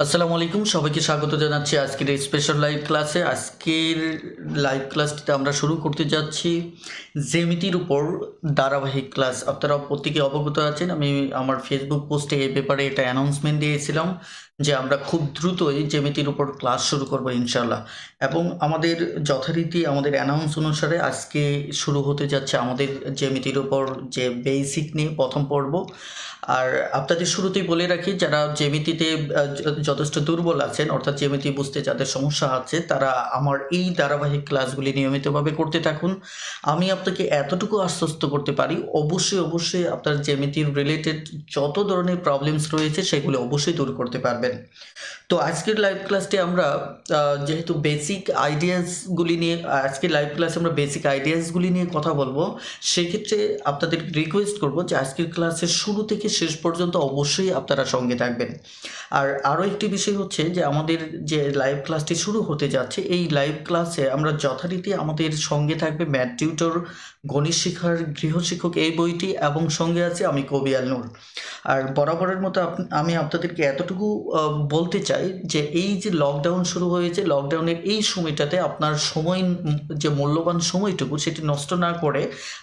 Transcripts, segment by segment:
আসসালামু আলাইকুম, সবাইকে স্বাগত জানাচ্ছি আজকের এই স্পেশাল লাইভ ক্লাসে। আজকের লাইভ ক্লাসটিতে আমরা শুরু করতে যাচ্ছি জ্যামিতির উপর ধারাবাহিক ক্লাস। আপনারা প্রত্যেকে অবগত আছেন, আমি আমার ফেসবুক পোস্টে এই ব্যাপারে এটা অ্যানাউন্সমেন্ট দিয়েছিলাম যে আমরা খুব দ্রুতই জ্যামিতির উপর ক্লাস শুরু করব ইনশাল্লাহ। এবং আমাদের যথারীতি আমাদের অ্যানাউন্স অনুসারে আজকে শুরু হতে যাচ্ছে আমাদের জ্যামিতির উপর যে বেসিক নিয়ে প্রথম পর্ব। আর আপনাদের শুরুতেই বলে রাখি, যারা জ্যামিতিতে যথেষ্ট দুর্বল আছেন, অর্থাৎ জ্যামিতি বুঝতে যাদের সমস্যা আছে, তারা আমার এই ধারাবাহিক ক্লাসগুলি নিয়মিতভাবে করতে থাকুন। আমি আপনাকে এতটুকু আশ্বস্ত করতে পারি, অবশ্যই আপনার জ্যামিতির রিলেটেড যত ধরনের প্রবলেমস রয়েছে সেগুলো অবশ্যই দূর করতে পারবেন। তো আজকের লাইভ ক্লাসটি আমরা যেহেতু বেসিক আইডিয়াসগুলি নিয়ে, আজকের লাইভ ক্লাসে আমরা বেসিক আইডিয়াসগুলি নিয়ে কথা বলবো, সেক্ষেত্রে আপনাদের রিকোয়েস্ট করব যে আজকের ক্লাসের শুরু থেকে শেষ পর্যন্ত অবশ্যই আপনারা সঙ্গে থাকবেন। আর আরও একটি বিষয় হচ্ছে যে আমাদের যে লাইভ ক্লাসটি শুরু হতে যাচ্ছে, এই লাইভ ক্লাসে আমরা যথারীতি আমাদের সঙ্গে থাকবে ম্যাথ টিউটর, গণিত শিক্ষার গৃহশিক্ষক এই বইটি, এবং সঙ্গে আছে আমি কবি আল নূর। আর বরাবরের মতো আমি আপনাদেরকে এতটুকু বলতে চাই যে এই যে লকডাউন শুরু হয়েছে, লকডাউনের এই সময়টাতে আপনার সময়, যে মূল্যবান সময়টুকু সেটি নষ্ট না করে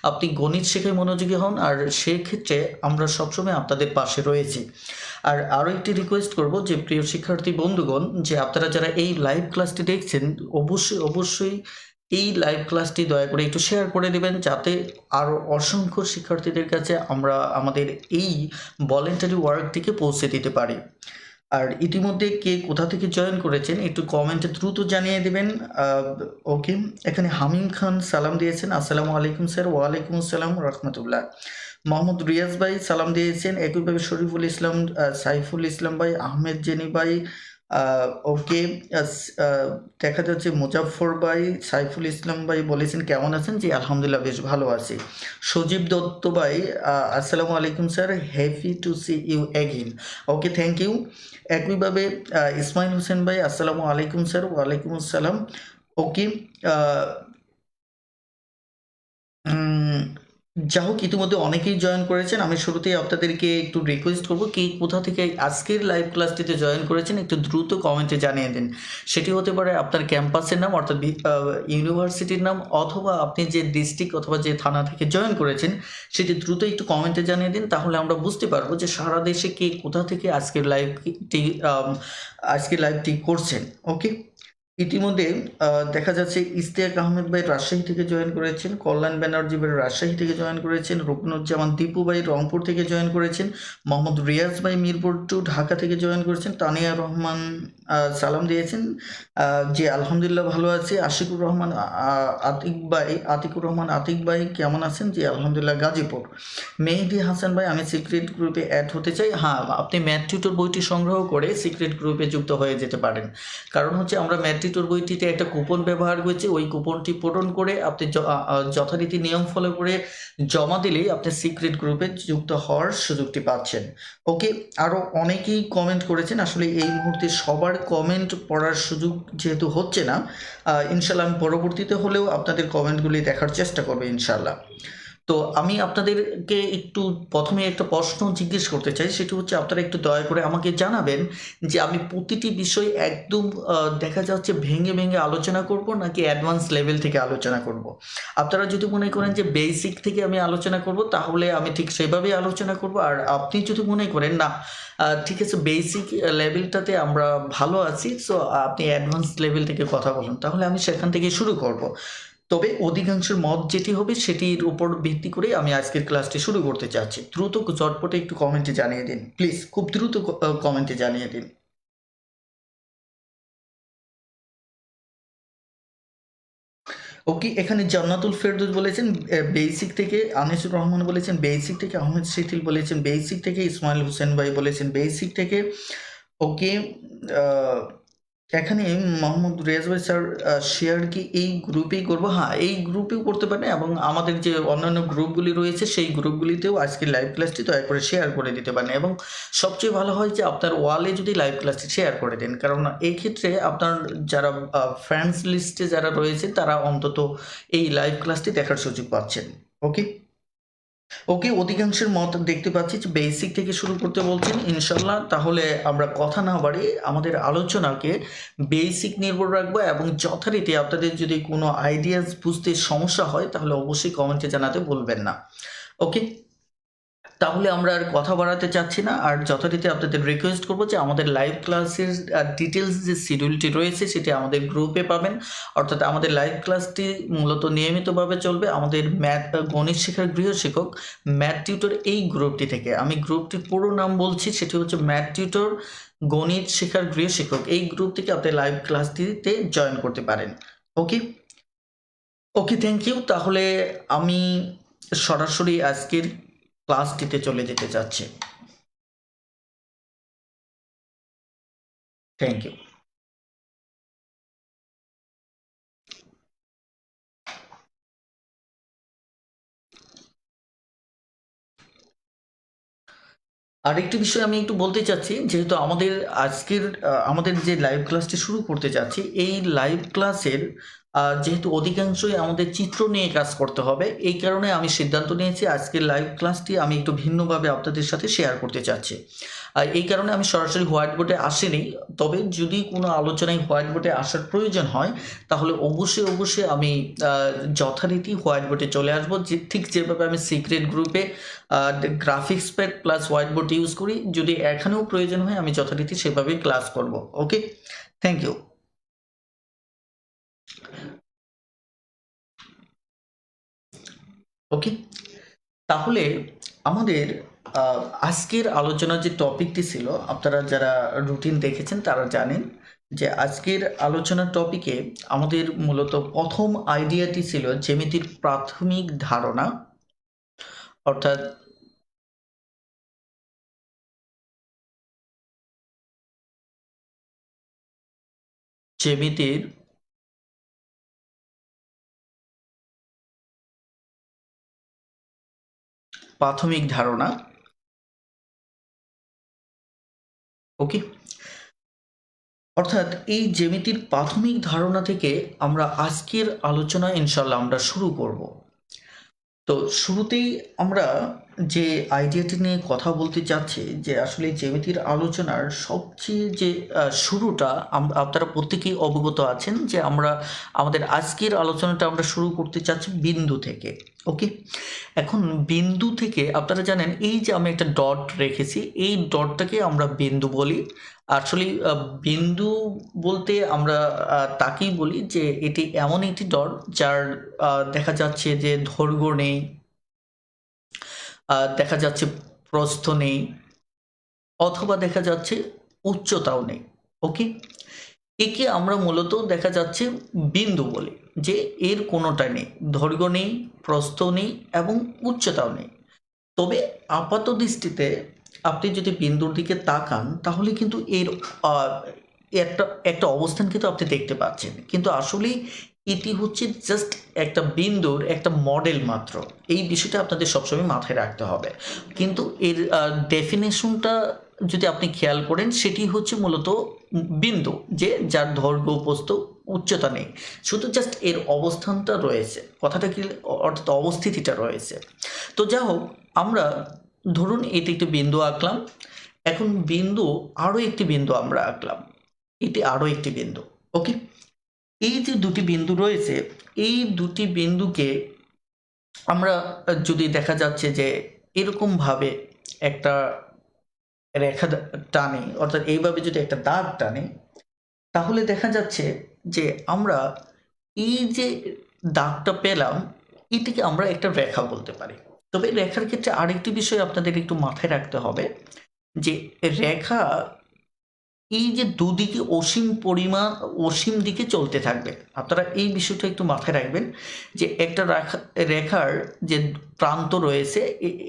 আপনি গণিত শেখায় মনোযোগী হন। আর সেক্ষেত্রে আমরা সবসময় আপনাদের পাশে রয়েছি। আর আরও একটি রিকোয়েস্ট করব যে প্রিয় শিক্ষার্থী বন্ধুগণ, যে আপনারা যারা এই লাইভ ক্লাসটি দেখছেন, অবশ্যই এই লাইভ ক্লাসটি দয়া করে একটু শেয়ার করে দেবেন, যাতে আরও অসংখ্য শিক্ষার্থীদের কাছে আমরা আমাদের এই ভলেন্টারি ওয়ার্কটিকে পৌঁছে দিতে পারি। আর ইতিমধ্যে কে কোথা থেকে জয়েন করেছেন একটু কমেন্টে দ্রুত জানিয়ে দেবেন। ওকে, এখানে হামিম খান সালাম দিয়েছেন, আসসালামু আলাইকুম স্যার। ওয়ালাইকুম আসসালাম রহমতুল্লাহ। মোহাম্মদ রিয়াজ ভাই সালাম দিয়েছেন, একইভাবে শরীফুল ইসলাম, সাইফুল ইসলাম ভাই, আহমেদ জেনি ভাই, ওকে, দেখা যাচ্ছে মুজাফর ভাই, সাইফুল ইসলাম ভাই বলেছেন কেমন আছেন, জি আলহামদুলিল্লাহ বেশ ভালো আছি। সজীব দত্ত ভাই, আসসালামু আলাইকুম sir, happy to see you again. Okay, thank you. একইভাবে ইসমাইল হোসেন ভাই, আসসালামু আলাইকুম স্যার। ওয়ালাইকুম আসসালাম। ওকে, যা হোক, ইতিমধ্যে অনেকেই জয়েন করেছেন। আমি শুরুতেই আপনাদেরকে একটু রিকোয়েস্ট করব, কি কোথা থেকে আজকের লাইভ ক্লাসটিতে জয়েন করেছেন একটু দ্রুত কমেন্টে জানিয়ে দিন। সেটি হতে পারে আপনার ক্যাম্পাসের নাম, অর্থাৎ ইউনিভার্সিটির নাম, অথবা আপনি যে ডিস্ট্রিক্ট অথবা যে থানা থেকে জয়েন করেছেন সেটি দ্রুত একটু কমেন্টে জানিয়ে দিন। তাহলে আমরা বুঝতে পারবো যে সারা দেশে কে কোথা থেকে আজকের লাইভটি করছেন। ওকে, ইতিমধ্যে দেখা যাচ্ছে ইশতিয়াক আহমেদ ভাই রাজশাহী থেকে জয়েন করেছেন, কল্যাণ ব্যানার্জি ভাই রাজশাহী থেকে জয়েন করেছেন, রুকনুজ্জামান দীপু ভাই রংপুর থেকে জয়েন করেছেন, মোহাম্মদ রিয়াজ ভাই মিরপুর টু ঢাকা থেকে জয়েন করেছেন, তানিয়া রহমান সালাম দিয়েছেন, জি আলহামদুলিল্লাহ ভালো আছি। আশিকুর রহমান আতিকুর রহমান আতিক ভাই কেমন আছেন, জি আলহামদুলিল্লাহ গাজীপুর। মেহেদি হাসান ভাই, আমি সিক্রেট গ্রুপে অ্যাড হতে চাই। হ্যাঁ, আপনি ম্যাথ টিউটর বইটি সংগ্রহ করে সিক্রেট গ্রুপে যুক্ত হয়ে যেতে পারেন। কারণ হচ্ছে আমরা ম্যাথ টিউটর বইটিতে একটা কুপন ব্যবহার করেছি, ওই কুপনটি পূরণ করে আপনি যথারীতি নিয়ম ফলো করে জমা দিলেই আপনি সিক্রেট গ্রুপে যুক্ত হওয়ার সুযোগটি পাচ্ছেন। ওকে, আরও অনেকেই কমেন্ট করেছেন, আসলে এই মুহূর্তে সবার কমেন্ট পড়ার সুযোগ যেহেতু হচ্ছে না, ইনশাল্লাহ আমি পরবর্তীতে হলেও আপনাদের কমেন্টগুলি দেখার চেষ্টা করবো ইনশাল্লাহ। তো আমি আপনাদেরকে একটু প্রথমে একটা প্রশ্ন জিজ্ঞেস করতে চাই, সেটি হচ্ছে আপনারা একটু দয়া করে আমাকে জানাবেন যে আমি প্রতিটি বিষয় একদম দেখা যাচ্ছে ভেঙে ভেঙে আলোচনা করব নাকি অ্যাডভান্স লেভেল থেকে আলোচনা করব। আপনারা যদি মনে করেন যে বেসিক থেকে আমি আলোচনা করব, তাহলে আমি ঠিক সেভাবেই আলোচনা করব। আর আপনি যদি মনে করেন না ঠিক আছে বেসিক লেভেলটাতে আমরা ভালো আছি, সো আপনি অ্যাডভান্স লেভেল থেকে কথা বলুন, তাহলে আমি সেখান থেকে শুরু করব। তবে অধিকাংশের মত যেটি হবে সেটির উপর ভিত্তি করে আমি আজকের ক্লাসটি শুরু করতে চাচ্ছি। দ্রুত চটপটে একটু কমেন্টে জানিয়ে দিন প্লিজ, খুব দ্রুত কমেন্টে জানিয়ে দিন। ওকে, এখানে জান্নাতুল ফেরদৌস বলেছেন বেসিক থেকে, আনিসুর রহমান বলেছেন বেসিক থেকে, আহমেদ শিথিল বলেছেন বেসিক থেকে, ইসমাইল হোসেন ভাই বলেছেন বেসিক থেকে। ওকে, এখানে মোহাম্মদ রিয়াজ ভাই স্যার, শেয়ার কি এই গ্রুপেই করবো? হ্যাঁ, এই গ্রুপেও করতে পারেন, এবং আমাদের যে অন্যান্য গ্রুপগুলি রয়েছে সেই গ্রুপগুলিতেও আজকের লাইভ ক্লাসটি দয়া করে শেয়ার করে দিতে পারেন। এবং সবচেয়ে ভালো হয় যে আপনার ওয়ালে যদি লাইভ ক্লাসটি শেয়ার করে দেন, কারণ এই ক্ষেত্রে আপনার যারা ফ্রেন্ডস লিস্টে যারা রয়েছে তারা অন্তত এই লাইভ ক্লাসটি দেখার সুযোগ পাচ্ছেন। ওকে, ওকে, অধিকাংশের মত দেখতে পাচ্ছি যে বেসিক থেকে শুরু করতে বলছেন ইনশাল্লাহ। তাহলে আমরা কথা না বাড়িয়ে আমাদের আলোচনাকে বেসিক নির্ভর রাখবো, এবং যথারীতি আপনাদের যদি কোনো আইডিয়াস বুঝতে সমস্যা হয় তাহলে অবশ্যই কমেন্টে জানাতে বলবেন না। ওকে, তাহলে আমরা আর কথা বাড়াতে চাচ্ছি না, আর যথারীতি আপনাদের রিকোয়েস্ট করবো যে আমাদের লাইভ ক্লাসের ডিটেলস যে শিডিউলটি রয়েছে সেটি আমাদের গ্রুপে পাবেন। অর্থাৎ আমাদের লাইভ ক্লাসটি মূলত নিয়মিতভাবে চলবে আমাদের ম্যাথ গণিত শেখার গৃহ শিক্ষক ম্যাথ টিউটর এই গ্রুপটি থেকে। আমি গ্রুপটির পুরো নাম বলছি, সেটি হচ্ছে ম্যাথ টিউটর গণিত শেখার গৃহ শিক্ষক। এই গ্রুপ থেকে আপনি লাইভ ক্লাসটিতে জয়েন করতে পারেন। Okay okay, thank you. তাহলে আমি সরাসরি আজকের ক্লাসটিতে চলে যেতে চাচ্ছি। Thank you. আরেকটি বিষয় আমি একটু বলতে চাচ্ছি, যেহেতু আমাদের আজকের আমাদের যে লাইভ ক্লাসটি শুরু করতে যাচ্ছি, এই লাইভ ক্লাসের যেহেতু অধিকাংশই আমাদের চিত্র নিয়ে কাজ করতে হবে, এই কারণে আমি সিদ্ধান্ত নিয়েছি আজকের লাইভ ক্লাসটি আমি একটু ভিন্নভাবে আপনাদের সাথে শেয়ার করতে চাচ্ছি। এই কারণে আমি সরাসরি হোয়াইট বোর্ডে আসিনি। তবে যদি কোনো আলোচনায় হোয়াইট বোর্ডে আসার প্রয়োজন হয় তাহলে অবশ্যই অবশ্যই আমি যথারীতি হোয়াইট বোর্ডে চলে আসবো, যে ঠিক যেভাবে আমি সিক্রেট গ্রুপে graphics pad plus white board use করি, যদি এখানেও প্রয়োজন হয় আমি যথারীতি সেভাবেই ক্লাস করব। ওকে, থ্যাংক ইউ। ওকে, তাহলে আমাদের আজকের আলোচনার যে টপিকটি ছিল, আপনারা যারা রুটিন দেখেছেন তারা জানেন যে আজকের আলোচনার টপিকে আমাদের মূলত প্রথম আইডিয়াটি ছিল জ্যামিতির প্রাথমিক ধারণা, অর্থাৎ জ্যামিতির প্রাথমিক ধারণা। ওকে, অর্থাৎ এই জ্যামিতির প্রাথমিক ধারণা থেকে আমরা আজকের আলোচনা ইনশাল্লাহ আমরা শুরু করব। তো শুরুতেই আমরা যে আইডিয়াটি নিয়ে কথা বলতে চাচ্ছি, যে আসলে জ্যামিতির আলোচনার সবচেয়ে যে শুরুটা আপনারা প্রত্যেকেই অবগত আছেন যে আমরা আমাদের আজকের আলোচনাটা আমরা শুরু করতে চাচ্ছি বিন্দু থেকে। ওকে, এখন বিন্দু থেকে আপনারা জানেন এই যে আমি একটা ডট রেখেছি, এই ডটটাকে আমরা বিন্দু বলি। আসলে বিন্দু বলতে আমরা তাকেই বলি যে এটি এমন একটি ডট যার দেখা যাচ্ছে যে দৈর্ঘ্য নেই, দেখা যাচ্ছে প্রস্থ নেই, অথবা দেখা যাচ্ছে উচ্চতাও নেই। ওকে, একে আমরা মূলত দেখা যাচ্ছে বিন্দু বলি, যে এর কোনোটা নেই, দৈর্ঘ্য নেই, প্রস্থ নেই এবং উচ্চতাও নেই। তবে আপাত দৃষ্টিতে আপনি যদি বিন্দুর দিকে তাকান তাহলে কিন্তু এর আহ, একটা একটা অবস্থান কিন্তু আপনি দেখতে পাচ্ছেন, কিন্তু আসলে এটি হচ্ছে জাস্ট একটা বিন্দুর একটা মডেল মাত্র। এই বিষয়টা আপনাদের সবসময় মাথায় রাখতে হবে। কিন্তু এর ডেফিনেশনটা যদি আপনি খেয়াল করেন, সেটি হচ্ছে মূলত বিন্দু, যে যার দৈর্ঘ্য প্রস্থ উচ্চতা নেই, শুধু জাস্ট এর অবস্থানটা রয়েছে, কথাটা কি, অর্থাৎ অবস্থিতিটা রয়েছে। তো যা হোক, আমরা ধরুন এটি একটি বিন্দু আঁকলাম। এখন বিন্দু, আরও একটি বিন্দু আমরা আঁকলাম, এটি আরও একটি বিন্দু। ওকে, এই যে দুটি বিন্দু রয়েছে, এই দুটি বিন্দুকে আমরা যদি দেখা যাচ্ছে যে এরকমভাবে একটা রেখা টানি, অর্থাৎ এইভাবে যদি একটা দাগ টানি, তাহলে দেখা যাচ্ছে যে আমরা এই যে দাগটা পেলাম, এটিকে আমরা একটা রেখা বলতে পারি। তবে রেখার ক্ষেত্রে আরেকটি বিষয় আপনাদের একটু মাথায় রাখতে হবে, যে রেখা এই যে দুদিকে অসীম পরিমাণ, অসীম দিকে চলতে থাকবে। আপনারা এই বিষয়টা একটু মাথায় রাখবেন, যে একটা রেখার যে প্রান্ত রয়েছে,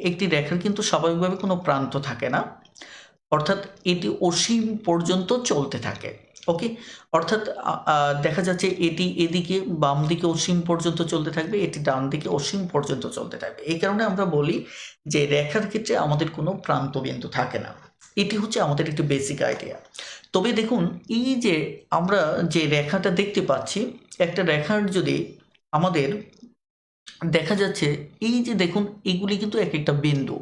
একটি রেখার কিন্তু স্বাভাবিকভাবে কোনো প্রান্ত থাকে না, অর্থাৎ এটি অসীম পর্যন্ত চলতে থাকে। ওকে, অর্থাৎ দেখা যাচ্ছে এটি এদিকে বাম দিকে অসীম পর্যন্ত চলতে থাকবে, এটি ডান দিকে অসীম পর্যন্ত চলতে থাকবে। এই কারণে আমরা বলি যে রেখার ক্ষেত্রে আমাদের কোনো প্রান্ত বিন্দু থাকে না। এটি হচ্ছে আমাদের একটি বেসিক আইডিয়া। তবে দেখুন, এই যে আমরা যে রেখাটা দেখতে পাচ্ছি, একটা রেখার যদি আমাদের দেখা যাচ্ছে এই যে দেখুন এগুলি কিন্তু এক একটা বিন্দু।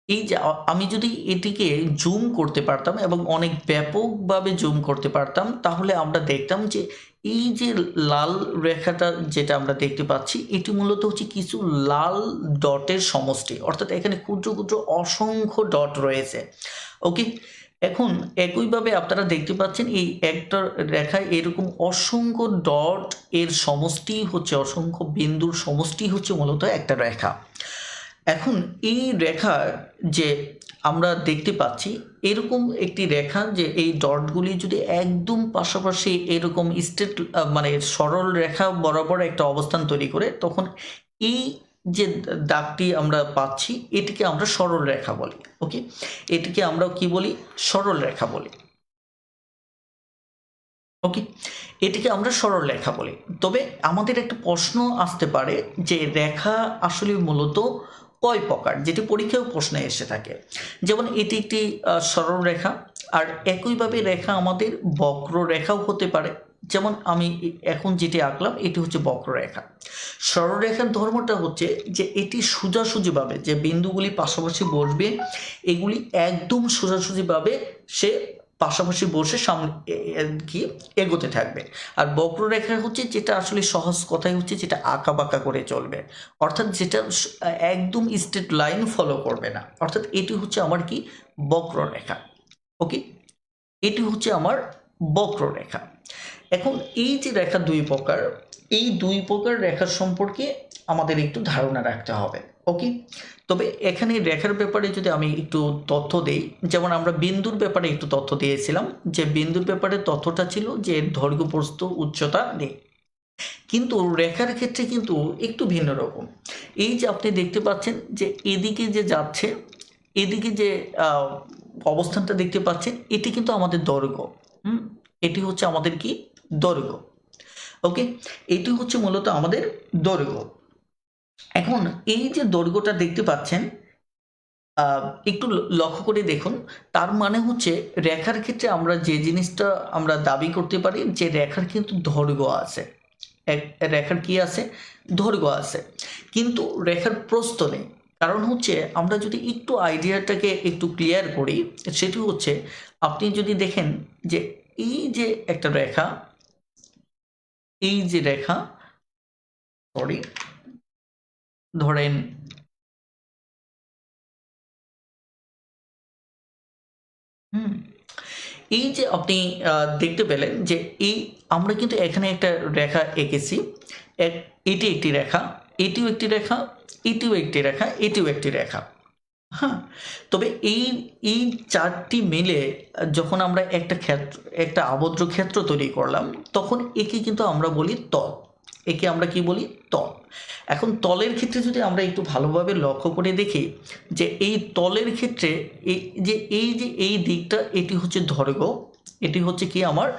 এই যে আমি যদি এটিকে জুম করতে পারতাম এবং অনেক ব্যাপকভাবে জুম করতে পারতাম, তাহলে আমরা দেখতাম যে এই যে লাল রেখাটা যেটা আমরা দেখতে পাচ্ছি, এটি মূলত হচ্ছে কিছু লাল ডটের সমষ্টি, অর্থাৎ এখানে ক্ষুদ্র ক্ষুদ্র অসংখ্য ডট রয়েছে। ওকে, এখন একইভাবে আপনারা দেখতে পাচ্ছেন এই একটা রেখায় এরকম অসংখ্য ডট এর সমষ্টি হচ্ছে, অসংখ্য বিন্দুর সমষ্টি হচ্ছে মূলত একটা রেখা। এখন এই রেখা যে আমরা দেখতে পাচ্ছি, এরকম একটি রেখা যে এই ডটগুলি যদি একদম পাশাপাশি এরকম স্ট্রেট মানে সরল রেখা বরাবর একটা অবস্থান তৈরি করে, তখন এই যে দাগটি আমরা পাচ্ছি এটিকে আমরা সরল রেখা বলি। ওকে, এটিকে আমরা কি বলি? সরল রেখা বলি। ওকে, এটিকে আমরা সরল রেখা বলি। তবে আমাদের একটা প্রশ্ন আসতে পারে যে রেখা আসলে মূলত কয় প্রকার, যেটি পরীক্ষায় প্রশ্নে এসে থাকে। যেমন এটি একটি সরল রেখা, আর একইভাবে রেখা আমাদের বক্ররেখাও হতে পারে। যেমন আমি এখন যেটি আঁকলাম এটি হচ্ছে বক্ররেখা। সরলরেখার ধর্মটা হচ্ছে যে এটি সোজাসুজিভাবে যে বিন্দুগুলি পাশাপাশি বসবে, এগুলি একদম সোজাসুজিভাবে সে পাশাপাশি বসে সামনে কি এগোতে থাকবে। আর বক্ররেখা হচ্ছে যেটা আসলে সহজ কথাই হচ্ছে যেটা আঁকা বাঁকা করে চলবে, অর্থাৎ যেটা একদম স্ট্রেট লাইন ফলো করবে না, অর্থাৎ এটি হচ্ছে আমার কি বক্ররেখা। ওকে, এটি হচ্ছে আমার বক্ররেখা। এখন এই যে রেখা দুই প্রকার, এই দুই প্রকার রেখার সম্পর্কে আমাদের একটু ধারণা রাখতে হবে। ওকে, তবে এখানে রেখার ব্যাপারে যদি আমি একটু তথ্য দেই, যেমন আমরা বিন্দুর ব্যাপারে একটু তথ্য দিয়েছিলাম, যে বিন্দুর ব্যাপারে তথ্যটা ছিল যে দৈর্ঘ্য প্রস্থ উচ্চতা নেই, কিন্তু রেখার ক্ষেত্রে কিন্তু একটু ভিন্ন রকম। এই যে আপনি দেখতে পাচ্ছেন যে এদিকে যে যাচ্ছে, এদিকে যে অবস্থানটা দেখতে পাচ্ছেন, এটি কিন্তু আমাদের দৈর্ঘ্য। এটি হচ্ছে আমাদের কি দৈর্ঘ্য। ওকে, এটি হচ্ছে মূলত আমাদের দৈর্ঘ্য। এখন এই যে দৈর্ঘ্যটা দেখতে পাচ্ছেন, একটু লক্ষ্য করে দেখুন, তার মানে হচ্ছে রেখার ক্ষেত্রে আমরা যে জিনিসটা আমরা দাবি করতে পারি যে রেখার কিন্তু দৈর্ঘ্য আছে, রেখার কি আছে? দৈর্ঘ্য আছে, কিন্তু রেখার প্রস্থ নেই। কারণ হচ্ছে আমরা যদি একটু আইডিয়াটাকে একটু ক্লিয়ার করি, সেটি হচ্ছে আপনি যদি দেখেন যে এই যে একটা রেখা, এই যে রেখা, সরি ধরেন এই যে আপনি দেখতে পেলেন যে এই আমরা কিন্তু এখানে একটা রেখা এঁকেছি, এটি একটি রেখা, এটিও একটি রেখা, এটিও একটি রেখা, এটিও একটি রেখা। হ্যাঁ, তবে এই এই চারটি মিলে যখন আমরা একটা আবদ্ধ ক্ষেত্র তৈরি করলাম, তখন একে কিন্তু আমরা বলি তল। একে আমরা কি বলি? তল। এখন তলের ক্ষেত্রে যদি আমরা একটু ভালোভাবে লক্ষ্য করে দেখি, যে এই তলের ক্ষেত্রে এই দিকটা এটি হচ্ছে দৈর্ঘ্য, এটি হচ্ছে কি আমার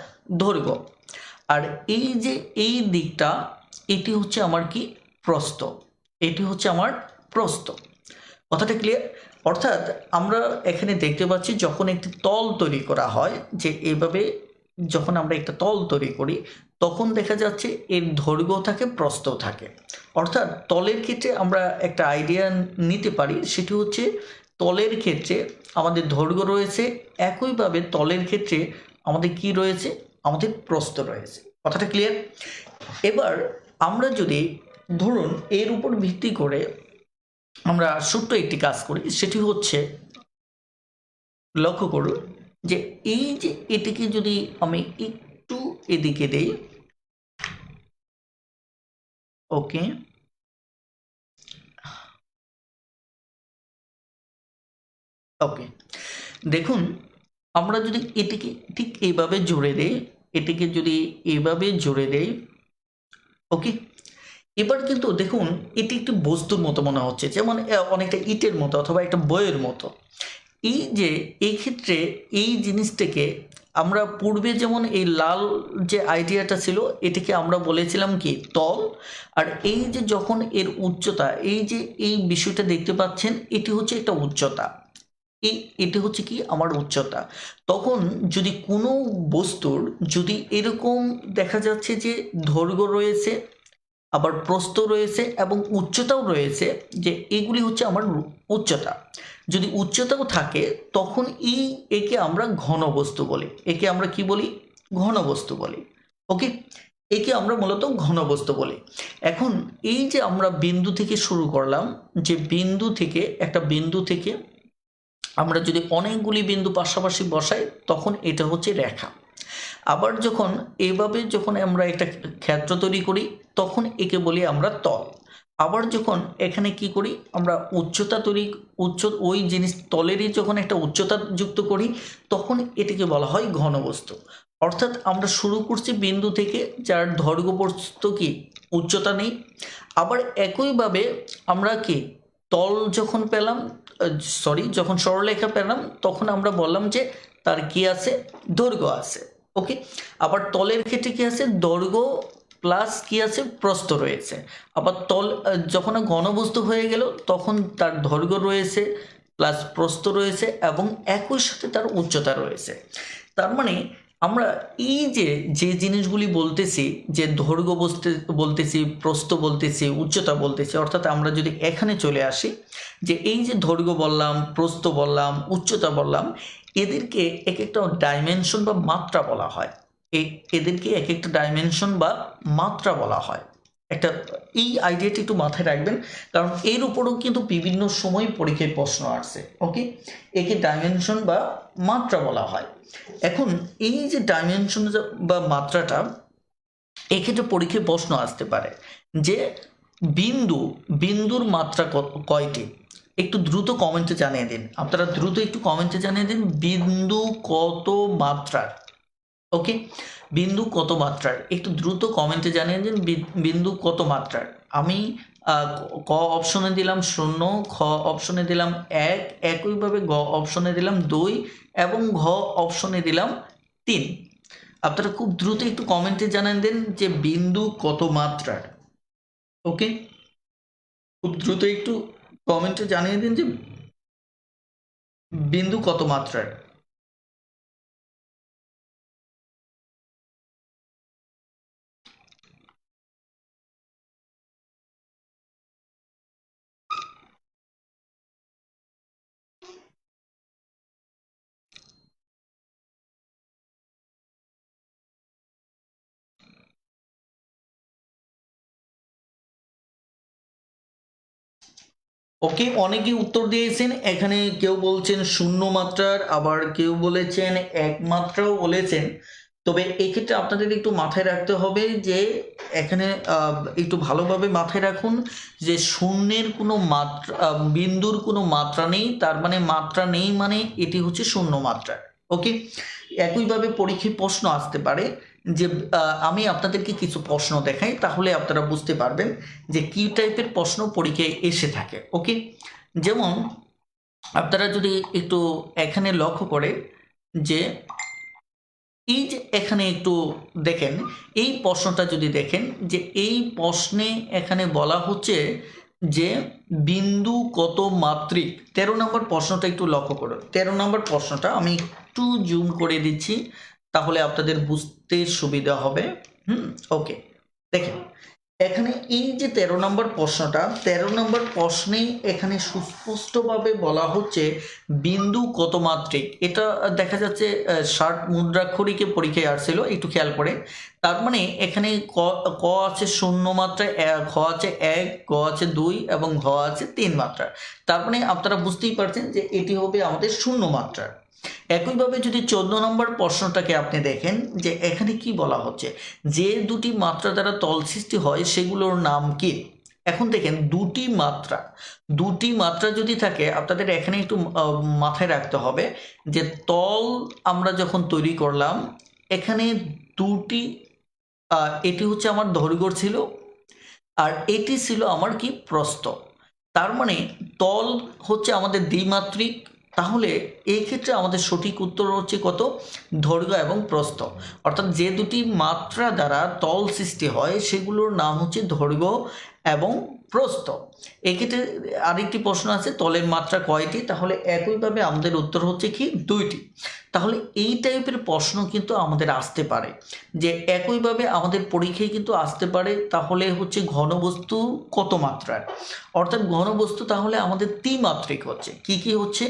দৈর্ঘ্য, আর এই যে এই দিকটা এটি হচ্ছে আমার কি প্রস্থ, এটি হচ্ছে আমার প্রস্থ। কথাটা ক্লিয়ার? অর্থাৎ আমরা এখানে দেখতে পাচ্ছি যখন একটি তল তৈরি করা হয়, যে এইভাবে যখন আমরা একটা তল তৈরি করি, তখন দেখা যাচ্ছে এর দৈর্ঘ্য থাকে, প্রস্থ থাকে। অর্থাৎ তলের ক্ষেত্রে আমরা একটা আইডিয়া নিতে পারি, সেটি হচ্ছে তলের ক্ষেত্রে আমাদের দৈর্ঘ্য রয়েছে, একইভাবে তলের ক্ষেত্রে আমাদের কি রয়েছে? আমাদের প্রস্থ রয়েছে। কথাটা ক্লিয়ার? এবার আমরা যদি ধরুন এর উপর ভিত্তি করে আমরা ছোট্ট একটি কাজ করি, সেটি হচ্ছে লক্ষ্য করুন যে এই যে এটিকে যদি আমি একটু এদিকে দেই, ওকে, ওকে, দেখুন আমরা যদি এটিকে ঠিক এইভাবে জুড়ে দেই, এটিকে যদি এইভাবে জুড়ে দেই, ওকে, এবার কিন্তু দেখুন এটি একটি বস্তুর মতো মনে হচ্ছে, যেমন অনেকটা ইটের মতো অথবা একটা বইয়ের মতো। এই যে এই ক্ষেত্রে এই জিনিসটাকে আমরা পূর্বে যেমন এই লাল যে আইডিয়াটা ছিল, এটিকে আমরা বলেছিলাম কি তল, আর এই যে যখন এর উচ্চতা, এই যে এই বিষয়টা দেখতে পাচ্ছেন, এটি হচ্ছে একটা উচ্চতা, এটি হচ্ছে কি আমার উচ্চতা। তখন যদি কোনো বস্তুর যদি এরকম দেখা যাচ্ছে যে দৈর্ঘ্য রয়েছে আবার প্রস্থ রয়েছে এবং উচ্চতাও রয়েছে, যে এগুলি হচ্ছে আমার উচ্চতা। যদি উচ্চতাও থাকে তখন একে আমরা ঘনবস্তু বলি। একে আমরা কি বলি? ঘনবস্তু বলি। ওকে, একে আমরা মূলত ঘনবস্তু বলি। এখন এই যে আমরা বিন্দু থেকে শুরু করলাম, যে একটা বিন্দু থেকে আমরা যদি অনেকগুলি বিন্দু পাশাপাশি বসাই তখন এটা হচ্ছে রেখা। আবার যখন আমরা একটা ক্ষেত্র তৈরি করি তখন একে বলি আমরা তল। আবার যখন এখানে কি করি আমরা ওই জিনিস তলেরই যখন একটা উচ্চতা যুক্ত করি তখন এটিকে বলা হয় ঘনবস্তু। অর্থাৎ আমরা শুরু করছি বিন্দু থেকে যার দৈর্ঘ্য প্রস্থ কি উচ্চতা নেই। আবার একইভাবে আমরা কি তল যখন পেলাম, যখন সরলরেখা পেলাম তখন আমরা বললাম যে তার কি আছে? দৈর্ঘ্য আছে। ওকে, আবার তলের ক্ষেত্রে কি আছে? দৈর্ঘ্য প্লাস কি আছে? প্রস্থ রয়েছে। আবার যখন ঘনবস্তু হয়ে গেল তখন তার দৈর্ঘ্য রয়েছে প্লাস প্রস্থ রয়েছে এবং একই সাথে তার উচ্চতা রয়েছে। তার মানে আমরা এই যে জিনিসগুলি বলতেছি, যে দৈর্ঘ্য বলতেছি, প্রস্থ বলতেছি, উচ্চতা বলতেছি, অর্থাৎ আমরা যদি এখানে চলে আসি, যে এই যে দৈর্ঘ্য বললাম, প্রস্থ বললাম, উচ্চতা বললাম, এদেরকে এক একটা ডাইমেনশন বা মাত্রা বলা হয়। এদেরকে এক একটা ডাইমেনশন বা মাত্রা বলা হয়। এই আইডিয়াটি একটু মাথায় রাখবেন, কারণ এর উপরেও কিন্তু বিভিন্ন সময় পরীক্ষায় প্রশ্ন আসছে। ওকে, একে ডাইমেনশন বা মাত্রা বলা হয়। এখন এই যে ডাইমেনশন বা মাত্রাটা, এক্ষেত্রে পরীক্ষায় প্রশ্ন আসতে পারে যে বিন্দুর মাত্রা কয়টি? একটু দ্রুত কমেন্টে জানিয়ে দিন, আপনারা দ্রুত একটু কমেন্টে জানিয়ে দিন বিন্দু কত মাত্রার। ওকে, বিন্দু কত মাত্রার একটু দ্রুত কমেন্টে জানিয়ে দিন বিন্দু কত মাত্রার। আমি ক অপশনে দিলাম 0, খ অপশনে দিলাম 1, একইভাবে গ অপশনে দিলাম 2 এবং ঘ অপশনে দিলাম 3। আপনারা খুব দ্রুত একটু কমেন্টে জানিয়ে দিন যে বিন্দু কত মাত্রার। ওকে, খুব দ্রুত একটু কমেন্টে জানিয়ে দিন যে বিন্দু কত মাত্রার। ওকে, অনেকেই উত্তর দিয়েছেন। এখানে কেউ বলছেন 0 মাত্রার, আবার কেউ বলেছেন 1 মাত্রাও বলেছেন। তবে এক্ষেত্রে আপনাদের একটু মাথায় রাখতে হবে যে এখানে একটু ভালোভাবে মাথায় রাখুন যে শূন্যের কোনো মাত্রা, বিন্দুর কোনো মাত্রা নেই, তার মানে মাত্রা নেই মানে এটি হচ্ছে 0 মাত্রার। ওকে, একইভাবে পরীক্ষায় প্রশ্ন আসতে পারে যে আমি আপনাদেরকে কিছু প্রশ্ন দেখাই, তাহলে আপনারা বুঝতে পারবেন যে কি টাইপের প্রশ্ন পরীক্ষায় এসে থাকে। ওকে, যেমন আপনারা যদি একটু এখানে লক্ষ্য করে যে এই যে এখানে একটু দেখেন, এই প্রশ্নটা যদি দেখেন যে এই প্রশ্নে এখানে বলা হচ্ছে যে বিন্দু কত মাত্রিক। 13 নম্বর প্রশ্নটা একটু লক্ষ্য করুন। 13 নম্বর প্রশ্নটা আমি একটু জুম করে দিচ্ছি, তাহলে আপনাদের বুঝতে সুবিধা হবে। ওকে, দেখেন এখানে এই যে 13 নম্বর প্রশ্নটা, 13 নম্বর প্রশ্নে এখানে সুস্পষ্টভাবে বলা হচ্ছে বিন্দু কত মাত্রিক। এটা দেখা যাচ্ছে 60 মুদ্রাক্ষরিকে পরীক্ষায় আসছিল, একটু খেয়াল করে। তার মানে এখানে ক আছে 0 মাত্রায়, খ আছে 1, গ আছে 2 এবং ঘ আছে 3 মাত্রার। তার মানে আপনারা বুঝতেই পারছেন যে এটি হবে আমাদের 0 মাত্রার। একইভাবে যদি 14 নম্বর প্রশ্নটাকে আপনি দেখেন, যে এখানে কি বলা হচ্ছে, যে দুটি মাত্রা দ্বারা তল সৃষ্টি হয় সেগুলোর নাম কি। এখন দেখেন দুটি মাত্রা যদি থাকে, আপনাদের এখানে একটু মাথায় রাখতে হবে যে তল আমরা যখন তৈরি করলাম এখানে দুটি, এটি হচ্ছে আমার দৈর্ঘ্য ছিল আর এটি ছিল আমার কি প্রস্থ। তার মানে তল হচ্ছে আমাদের দ্বিমাত্রিক। তাহলে এই ক্ষেত্রে আমাদের সঠিক উত্তর হচ্ছে কত? দৈর্ঘ্য এবং প্রস্থ। অর্থাৎ যে দুটি মাত্রা দ্বারা তল সৃষ্টি হয় সেগুলোর নাম হচ্ছে দৈর্ঘ্য এবং প্রস্থ। এক্ষেত্রে আরেকটি প্রশ্ন আছে, তলের মাত্রা কয়টি? তাহলে একইভাবে আমাদের উত্তর হচ্ছে কি 2টি। তাহলে এই টাইপের প্রশ্ন কিন্তু আমাদের আসতে পারে, যে একইভাবে আমাদের পরীক্ষায় কিন্তু আসতে পারে। তাহলে হচ্ছে ঘনবস্তু কত মাত্রার, অর্থাৎ ঘনবস্তু তাহলে আমাদের ত্রিমাত্রিক হচ্ছে। কি কি হচ্ছে?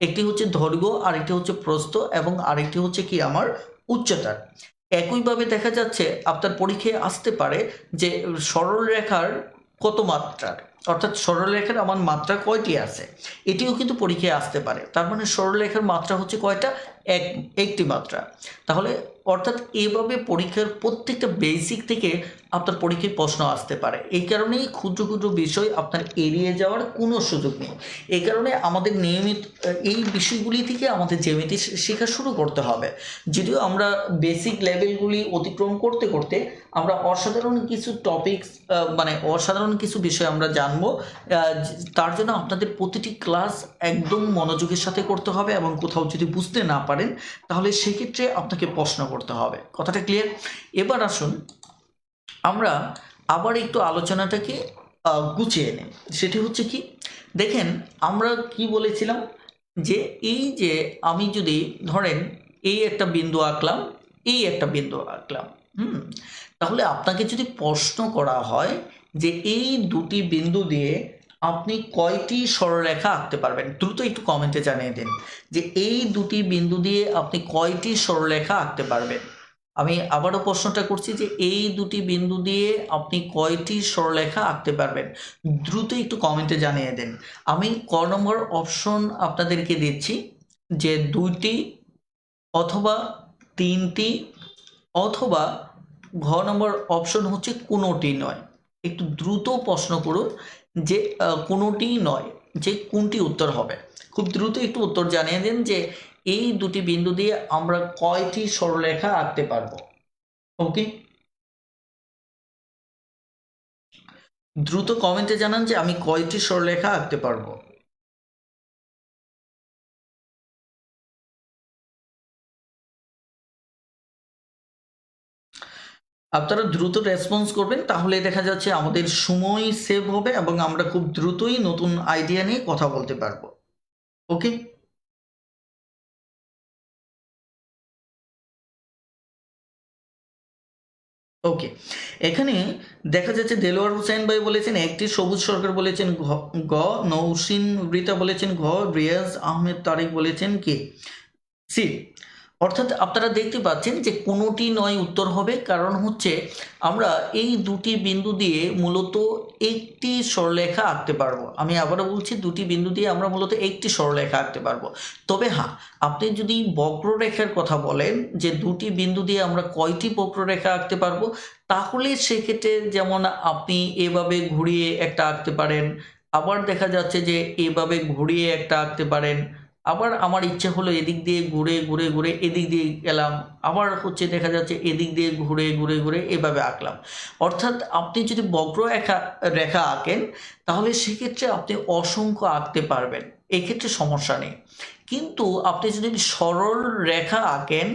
একটি হচ্ছে দৈর্ঘ্য, আরেকটি হচ্ছে প্রস্থ, এবং আরেকটি হচ্ছে কি আমার উচ্চতার। একইভাবে দেখা যাচ্ছে আপনার পরীক্ষায় আসতে পারে যে সরল রেখার কত মাত্রার, অর্থাৎ সরলরেখার আমার মাত্রা কয়টি আছে, এটিও কিন্তু পরীক্ষায় আসতে পারে। তার মানে সরলরেখার মাত্রা হচ্ছে কয়টা? একটি মাত্রা। তাহলে অর্থাৎ এভাবে পরীক্ষার প্রত্যেকটা বেসিক থেকে আপনার পরীক্ষায় প্রশ্ন আসতে পারে। এই কারণেই ক্ষুদ্র ক্ষুদ্র বিষয় আপনার এড়িয়ে যাওয়ার কোনো সুযোগ নেই। এই কারণে আমাদের নিয়মিত এই বিষয়গুলি থেকে আমাদের জ্যামিতি শেখা শুরু করতে হবে। যদিও আমরা বেসিক লেভেলগুলি অতিক্রম করতে করতে আমরা অসাধারণ কিছু টপিকস, মানে অসাধারণ কিছু বিষয় আমরা জানবো। তার জন্য আপনাদের প্রতিটি ক্লাস একদম মনোযোগের সাথে করতে হবে, এবং কোথাও যদি বুঝতে না পারেন তাহলে সেক্ষেত্রে আপনাকে প্রশ্ন করতে হবে। কথাটা ক্লিয়ার? এবার আসুন আমরা আবার একটু আলোচনাটাকে গুছিয়ে নিই। সেটি হচ্ছে কি, দেখেন আমরা কি বলেছিলাম, যে এই যে আমি যদি ধরেন এই একটা বিন্দু আঁকলাম, এই একটা বিন্দু আঁকলাম, তাহলে আপনাকে যদি প্রশ্ন করা হয় যে এই দুটি বিন্দু দিয়ে আপনি কয়টি সরলরেখা আঁকতে পারবেন, দ্রুত একটু কমেন্টে জানিয়ে দিন যে এই দুটি বিন্দু দিয়ে আপনি কয়টি সরলরেখা আঁকতে পারবেন। আমি আবারও প্রশ্নটা করছি যে এই দুটি বিন্দু দিয়ে আপনি কয়টি সরলরেখা আঁকতে পারবেন, দ্রুত একটু কমেন্টে জানিয়ে দেন। আমি ক নম্বর অপশন আপনাদেরকে দিচ্ছি, যে 2টি অথবা 3টি, অথবা ঘ নম্বর অপশন হচ্ছে কোনোটি নয়। একটু দ্রুত প্রশ্ন করুন যে কোনোটিই নয়, যে কোনটি উত্তর হবে। খুব দ্রুত একটু উত্তর জানিয়ে দিন যে এই দুটি বিন্দু দিয়ে আমরা কয়টি সরলরেখা আঁকতে পারবো। ওকে, দ্রুত কমেন্টে জানান যে আমি কয়টি সরলরেখা আঁকতে পারবো। আপনারা দ্রুত রেসপন্স করবেন, তাহলে দেখা যাচ্ছে আমাদের সময় সেভ হবে এবং আমরা খুব দ্রুতই নতুন আইডিয়া নিয়ে কথা বলতে পারবো। ওকে, ওকে। এখানে দেখা যাচ্ছে দেলোয়ার হোসেন ভাই বলেছেন একটি, সবুজ সরকার বলেছেন গ, নৌসিন বৃতা বলেছেন ঘ, রিয়াজ আহমেদ তারিক বলেছেন কি সি। অর্থাৎ আপনারা দেখতে পাচ্ছেন যে কোনোটি নয় উত্তর হবে, কারণ হচ্ছে আমরা এই দুটি বিন্দু দিয়ে মূলত একটি সরলরেখা আঁকতে পারবো। আমি আবারও বলছি, দুটি বিন্দু দিয়ে আমরা মূলত একটি সরলরেখা আঁকতে পারবো। তবে হ্যাঁ, আপনি যদি বক্ররেখার কথা বলেন যে দুটি বিন্দু দিয়ে আমরা কয়টি বক্ররেখা আঁকতে পারবো, তাহলে সেক্ষেত্রে যেমন আপনি এভাবে ঘুরিয়ে একটা আঁকতে পারেন, আবার দেখা যাচ্ছে যে এভাবে ঘুরিয়ে একটা আঁকতে পারেন, আবার আমার ইচ্ছে হলো এদিক দিয়ে ঘুরে ঘুরে ঘুরে এদিক দিয়ে গেলাম, আবার হচ্ছে দেখা যাচ্ছে এদিক দিয়ে ঘুরে ঘুরে ঘুরে এভাবে আঁকলাম। অর্থাৎ আপনি যদি বক্ররেখা রেখা আঁকেন তাহলে সেক্ষেত্রে আপনি অসংখ্য আঁকতে পারবেন, এক্ষেত্রে সমস্যা নেই। কিন্তু আপনি যদি সরল রেখা আঁকেন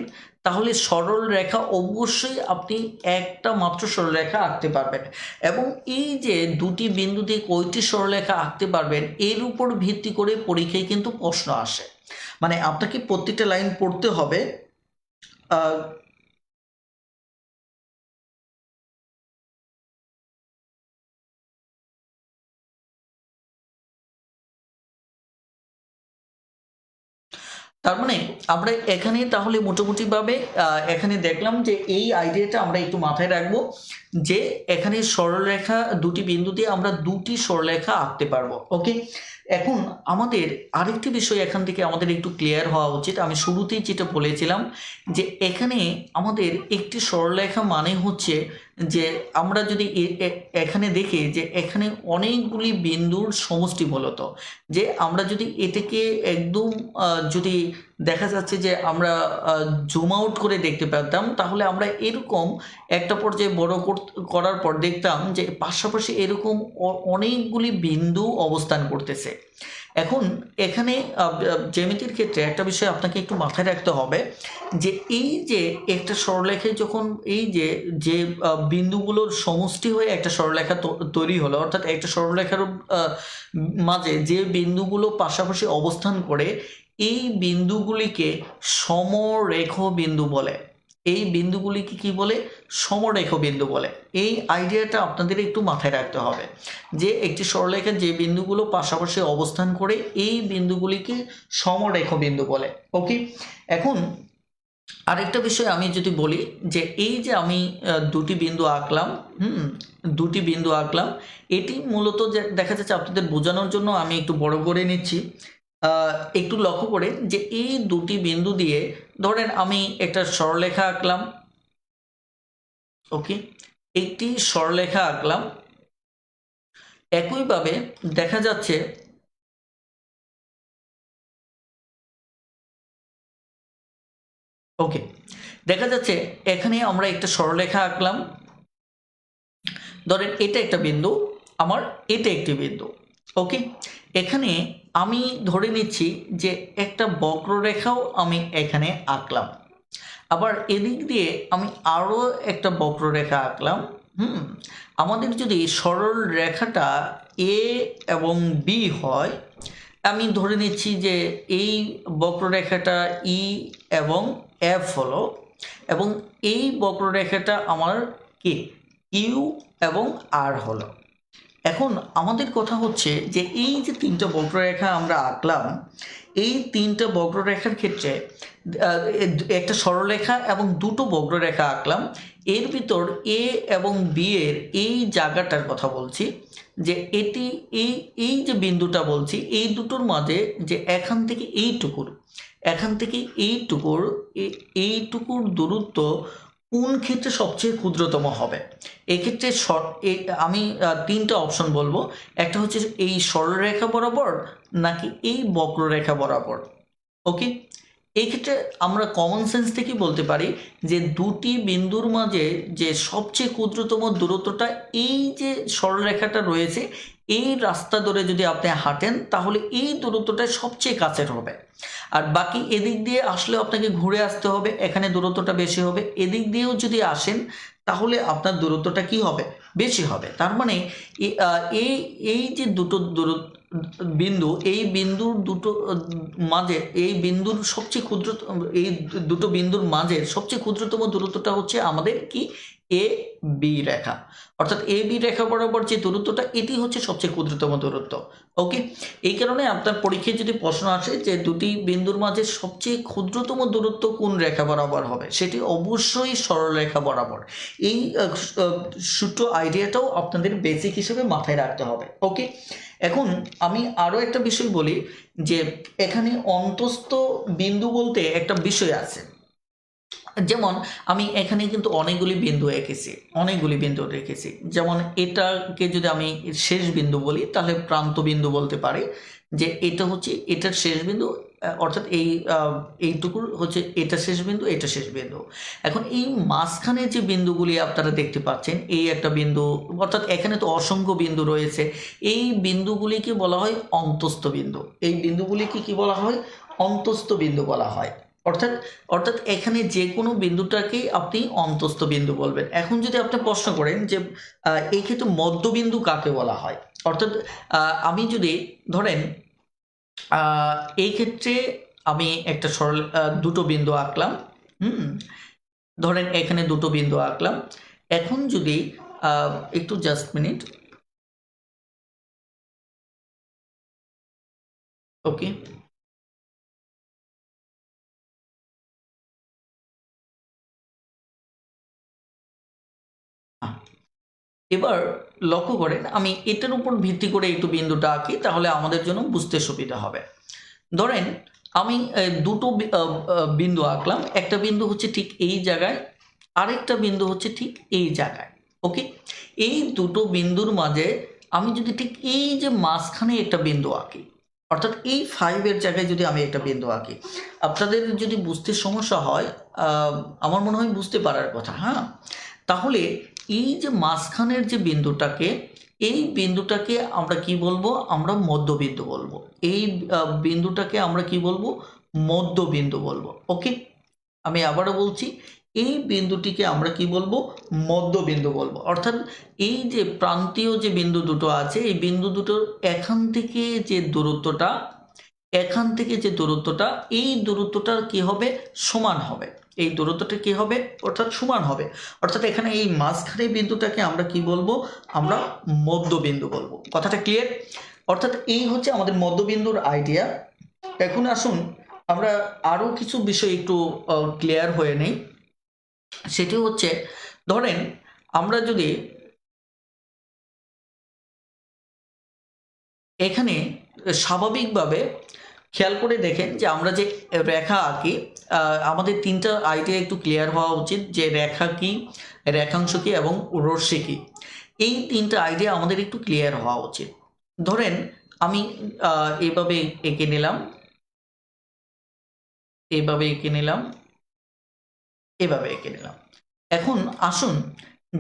তাহলে সরল রেখা অবশ্যই আপনি একটা মাত্র সরলরেখা আঁকতে পারবেন, এবং এই যে দুটি বিন্দু দিয়ে কয়টি সরলরেখা আঁকতে পারবেন এর উপর ভিত্তি করে পরীক্ষায় কিন্তু প্রশ্ন আসে। মানে আপনাকে প্রত্যেকটা লাইন পড়তে হবে। আহ, তার মানে আমরা এখানে তাহলে মোটামুটিভাবে এখানে দেখলাম যে এই আইডিয়াটা আমরা একটু মাথায় রাখবো, যে এখানে সরলরেখা দুটি বিন্দু দিয়ে আমরা দুটি সরলরেখা আঁকতে পারবো। ওকে, এখন আমাদের আরেকটি বিষয় এখান থেকে আমাদের একটু ক্লিয়ার হওয়া উচিত। আমি শুরুতেই যেটা বলেছিলাম যে এখানে আমাদের একটি সরলরেখা মানে হচ্ছে যে আমরা যদি এখানে দেখি যে এখানে অনেকগুলি বিন্দুর সমষ্টি মূলত, যে আমরা যদি এটাকে একদম যদি দেখা যাচ্ছে যে আমরা জুম আউট করে দেখতে পেতাম, তাহলে আমরা এরকম একটা পর্যায়ে বড় করার পর দেখতাম যে পাশাপাশি এরকম অনেকগুলি বিন্দু অবস্থান করতেছে। এখন এখানে জ্যামিতির ক্ষেত্রে একটা বিষয় আপনাকে একটু মাথায় রাখতে হবে যে এই যে একটা সরলরেখায় যখন এই যে যে বিন্দুগুলোর সমষ্টি হয়ে একটা সরলরেখা তৈরি হলো, অর্থাৎ একটা সরলরেখার মাঝে যে বিন্দুগুলো পাশাপাশি অবস্থান করে এই বিন্দুগুলিকে সমরেখ বিন্দু বলে। এই বিন্দুগুলিকে কি বলে? সমরেখ বিন্দু বলে। এই আইডিয়াটা আপনাদের একটু মাথায় রাখতে হবে যে একটি সরলরেখার যে বিন্দুগুলো পাশাপাশি অবস্থান করে এই বিন্দুগুলিকে সমরেখ বিন্দু বলে। ওকে, এখন আরেকটা বিষয় আমি যদি বলি যে এই যে আমি দুটি বিন্দু আঁকলাম, দুটি বিন্দু আঁকলাম, এটি মূলত যে দেখা যাচ্ছে আপনাদের বোঝানোর জন্য আমি একটু বড় করে নিচ্ছি। একটু লক্ষ্য করে যে এই দুটি বিন্দু দিয়ে ধরেন আমি একটা সরলরেখা আঁকলাম। ওকে, একটি সরলরেখা আঁকলাম। একইভাবে দেখা যাচ্ছে ওকে, দেখা যাচ্ছে এখানে আমরা একটা সরলরেখা আঁকলাম। ধরেন এটা একটা বিন্দু, আমার এটা একটি বিন্দু। ওকে, এখানে আমি ধরে নিচ্ছি যে একটা বক্ররেখাও আমি এখানে আঁকলাম। আবার এদিক দিয়ে আমি আরও একটা বক্ররেখা আঁকলাম। আমাদের যদি সরল রেখাটা এ এবং বি হয়, আমি ধরে নিচ্ছি যে এই বক্ররেখাটা ই এবং এফ হলো, এবং এই বক্ররেখাটা আমার কে ইউ এবং আর হলো। এখন আমাদের কথা হচ্ছে যে এই যে তিনটা বক্ররেখা আমরা আঁকলাম, এই তিনটা বক্ররেখার ক্ষেত্রে একটা সরলরেখা এবং দুটো বক্ররেখা আঁকলাম। এর ভিতর এ এবং বি এর এই জায়গাটার কথা বলছি যে এটি এই যে বিন্দুটা বলছি এই দুটোর মাঝে যে এখান থেকে এইটুকুর দূরত্ব কোন ক্ষেত্রে সবচেয়ে ক্ষুদ্রতম হবে। এক্ষেত্রে আমি তিনটা অপশন বলবো। একটা হচ্ছে এই সরলরেখা বরাবর, নাকি এই বক্ররেখা বরাবর। ওকে, এই ক্ষেত্রে আমরা কমন সেন্স থেকে বলতে পারি যে দুটি বিন্দুর মাঝে যে সবচেয়ে ক্ষুদ্রতম দূরত্বটা এই যে সরলরেখাটা রয়েছে এই রাস্তা ধরে যদি আপনি হাঁটেন তাহলে এই দূরত্বটা সবচেয়ে কাছের হবে। আর বাকি এদিক দিয়ে আসলে আপনাকে ঘুরে আসতে হবে, এখানে দূরত্বটা বেশি হবে। এদিক দিয়েও যদি আসেন তাহলে আপনার দূরত্বটা কি হবে? বেশি হবে। তার মানে এই এই যে দুটো বিন্দু, এই বিন্দুর দুটো মাঝে এই বিন্দুর সবচেয়ে ক্ষুদ্র, এই দুটো বিন্দুর মাঝে সবচেয়ে ক্ষুদ্রতম দূরত্বটা হচ্ছে আমাদের কি এ বি রেখা, অর্থাৎ এ বি রেখা বরাবর যে দূরত্বটা এটি হচ্ছে সবচেয়ে ক্ষুদ্রতম দূরত্ব। ওকে, এই কারণে আপনার পরীক্ষায় যদি প্রশ্ন আসে যে দুটি বিন্দুর মাঝে সবচেয়ে ক্ষুদ্রতম দূরত্ব কোন রেখা বরাবর হবে, সেটি অবশ্যই সরলরেখা বরাবর। এই ছোট্ট আইডিয়াটাও আপনাদের বেসিক হিসেবে মাথায় রাখতে হবে। ওকে, এখন আমি আরও একটা বিষয় বলি যে এখানে অন্তস্থ বিন্দু বলতে একটা বিষয় আছে। যেমন আমি এখানে কিন্তু অনেকগুলি বিন্দু রেখেছি। যেমন এটাকে যদি আমি শেষ বিন্দু বলি তাহলে প্রান্ত বিন্দু বলতে পারি যে এটা হচ্ছে এটার শেষ বিন্দু, অর্থাৎ এইটুকুর হচ্ছে এটা শেষ বিন্দু, এটা শেষ বিন্দু। এখন এই মাঝখানে যে বিন্দুগুলি আপনারা দেখতে পাচ্ছেন, এই একটা বিন্দু, অর্থাৎ এখানে তো অসংখ্য বিন্দু রয়েছে, এই বিন্দুগুলিকে বলা হয় অন্তস্থ বিন্দু। এই বিন্দুগুলিকে কি বলা হয়? অন্তস্থ বিন্দু বলা হয়। অর্থাৎ অর্থাৎ এখানে যে কোনো বিন্দুটাকেই আপনি অন্তস্থ বিন্দু বলবেন। এখন যদি আপনি প্রশ্ন করেন যে এই ক্ষেত্রে মধ্যবিন্দু কাকে বলা হয়, অর্থাৎ আমি যদি ধরেন এই ক্ষেত্রে আমি একটা সরল দুটো বিন্দু আঁকলাম। ধরেন এখানে দুটো বিন্দু আঁকলাম। এখন যদি একটু জাস্ট মিনিট। ওকে, এবার লক্ষ্য করেন আমি এটার উপর ভিত্তি করে একটু বিন্দুটা আঁকি, তাহলে আমাদের জন্য বুঝতে সুবিধা হবে। ধরেন আমি দুটো বিন্দু আঁকলাম। একটা বিন্দু হচ্ছে ঠিক এই জায়গায়, আরেকটা বিন্দু হচ্ছে ঠিক এই জায়গায়। ওকে, এই দুটো বিন্দুর মাঝে আমি যদি ঠিক এই যে মাঝখানে একটা বিন্দু আঁকি, অর্থাৎ এই 5 জায়গায় যদি আমি একটা বিন্দু আঁকি, আপনাদের যদি বুঝতে সমস্যা হয়, আমার মনে হয় বুঝতে পারার কথা। হ্যাঁ, তাহলে এই যে মাঝখানের যে বিন্দুটাকে এই বিন্দুটাকে আমরা কি বলবো? আমরা মধ্যবিন্দু বলবো। এই বিন্দুটাকে আমরা কি বলবো? মধ্যবিন্দু বলবো। ওকে, আমি আবারও বলছি, এই বিন্দুটিকে আমরা কি বলবো? মধ্যবিন্দু বলবো। অর্থাৎ এই যে প্রান্তীয় যে বিন্দু দুটো আছে, এই বিন্দু দুটোর এখান থেকে যে দূরত্বটা, এই দূরত্বটা কি হবে? সমান হবে। এই দূরত্বটা কি হবে? অর্থাৎ সমান হবে। অর্থাৎ এখানে এই মাঝখানে বিন্দুটাকে আমরা কি বলবো? আমরা মধ্যবিন্দু বলবো। কথাটা ক্লিয়ার? অর্থাৎ এই হচ্ছে আমাদের মধ্যবিন্দুর আইডিয়া। এখন আসুন আমরা আরো কিছু বিষয় একটু ক্লিয়ার হয়ে নেই। সেটি হচ্ছে, ধরেন আমরা যদি এখানে স্বাভাবিকভাবে খেয়াল করে দেখেন যে আমরা যে রেখা আঁকি, আমাদের তিনটা আইডিয়া একটু ক্লিয়ার হওয়া উচিত, যে রেখা কি, রেখাংশ কি এবং রশ্মি কি। এই তিনটা আইডিয়া আমাদের একটু ক্লিয়ার হওয়া উচিত। ধরেন আমি এইভাবে এঁকে নিলাম, এইভাবে এঁকে নিলাম, এভাবে এঁকে নিলাম। এখন আসুন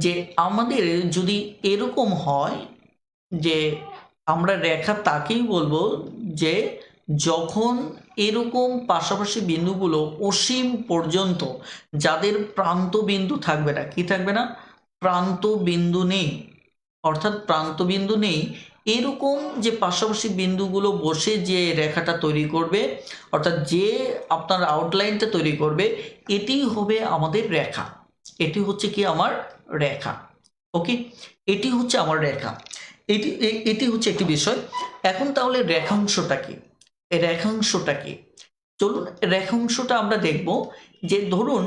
যে আমাদের যদি এরকম হয় যে আমরা রেখা তাকেই বলবো যে যখন এরকম পাশাপাশি বিন্দুগুলো অসীম পর্যন্ত, যাদের প্রান্ত বিন্দু থাকবে না, কি থাকবে না? প্রান্ত বিন্দু নেই। অর্থাৎ প্রান্ত বিন্দু নেই, এরকম যে পাশাপাশি বিন্দুগুলো বসে যে রেখাটা তৈরি করবে, অর্থাৎ যে আপনার আউটলাইনটা তৈরি করবে, এটি হবে আমাদের রেখা। এটি হচ্ছে কি? আমার রেখা। ওকে, এটি হচ্ছে আমার রেখা। এটি হচ্ছে একটি বিষয়। এখন তাহলে রেখাংশটা কি? রেখাংশটা কি? চলুন রেখাংশটা আমরা দেখব। যে ধরুন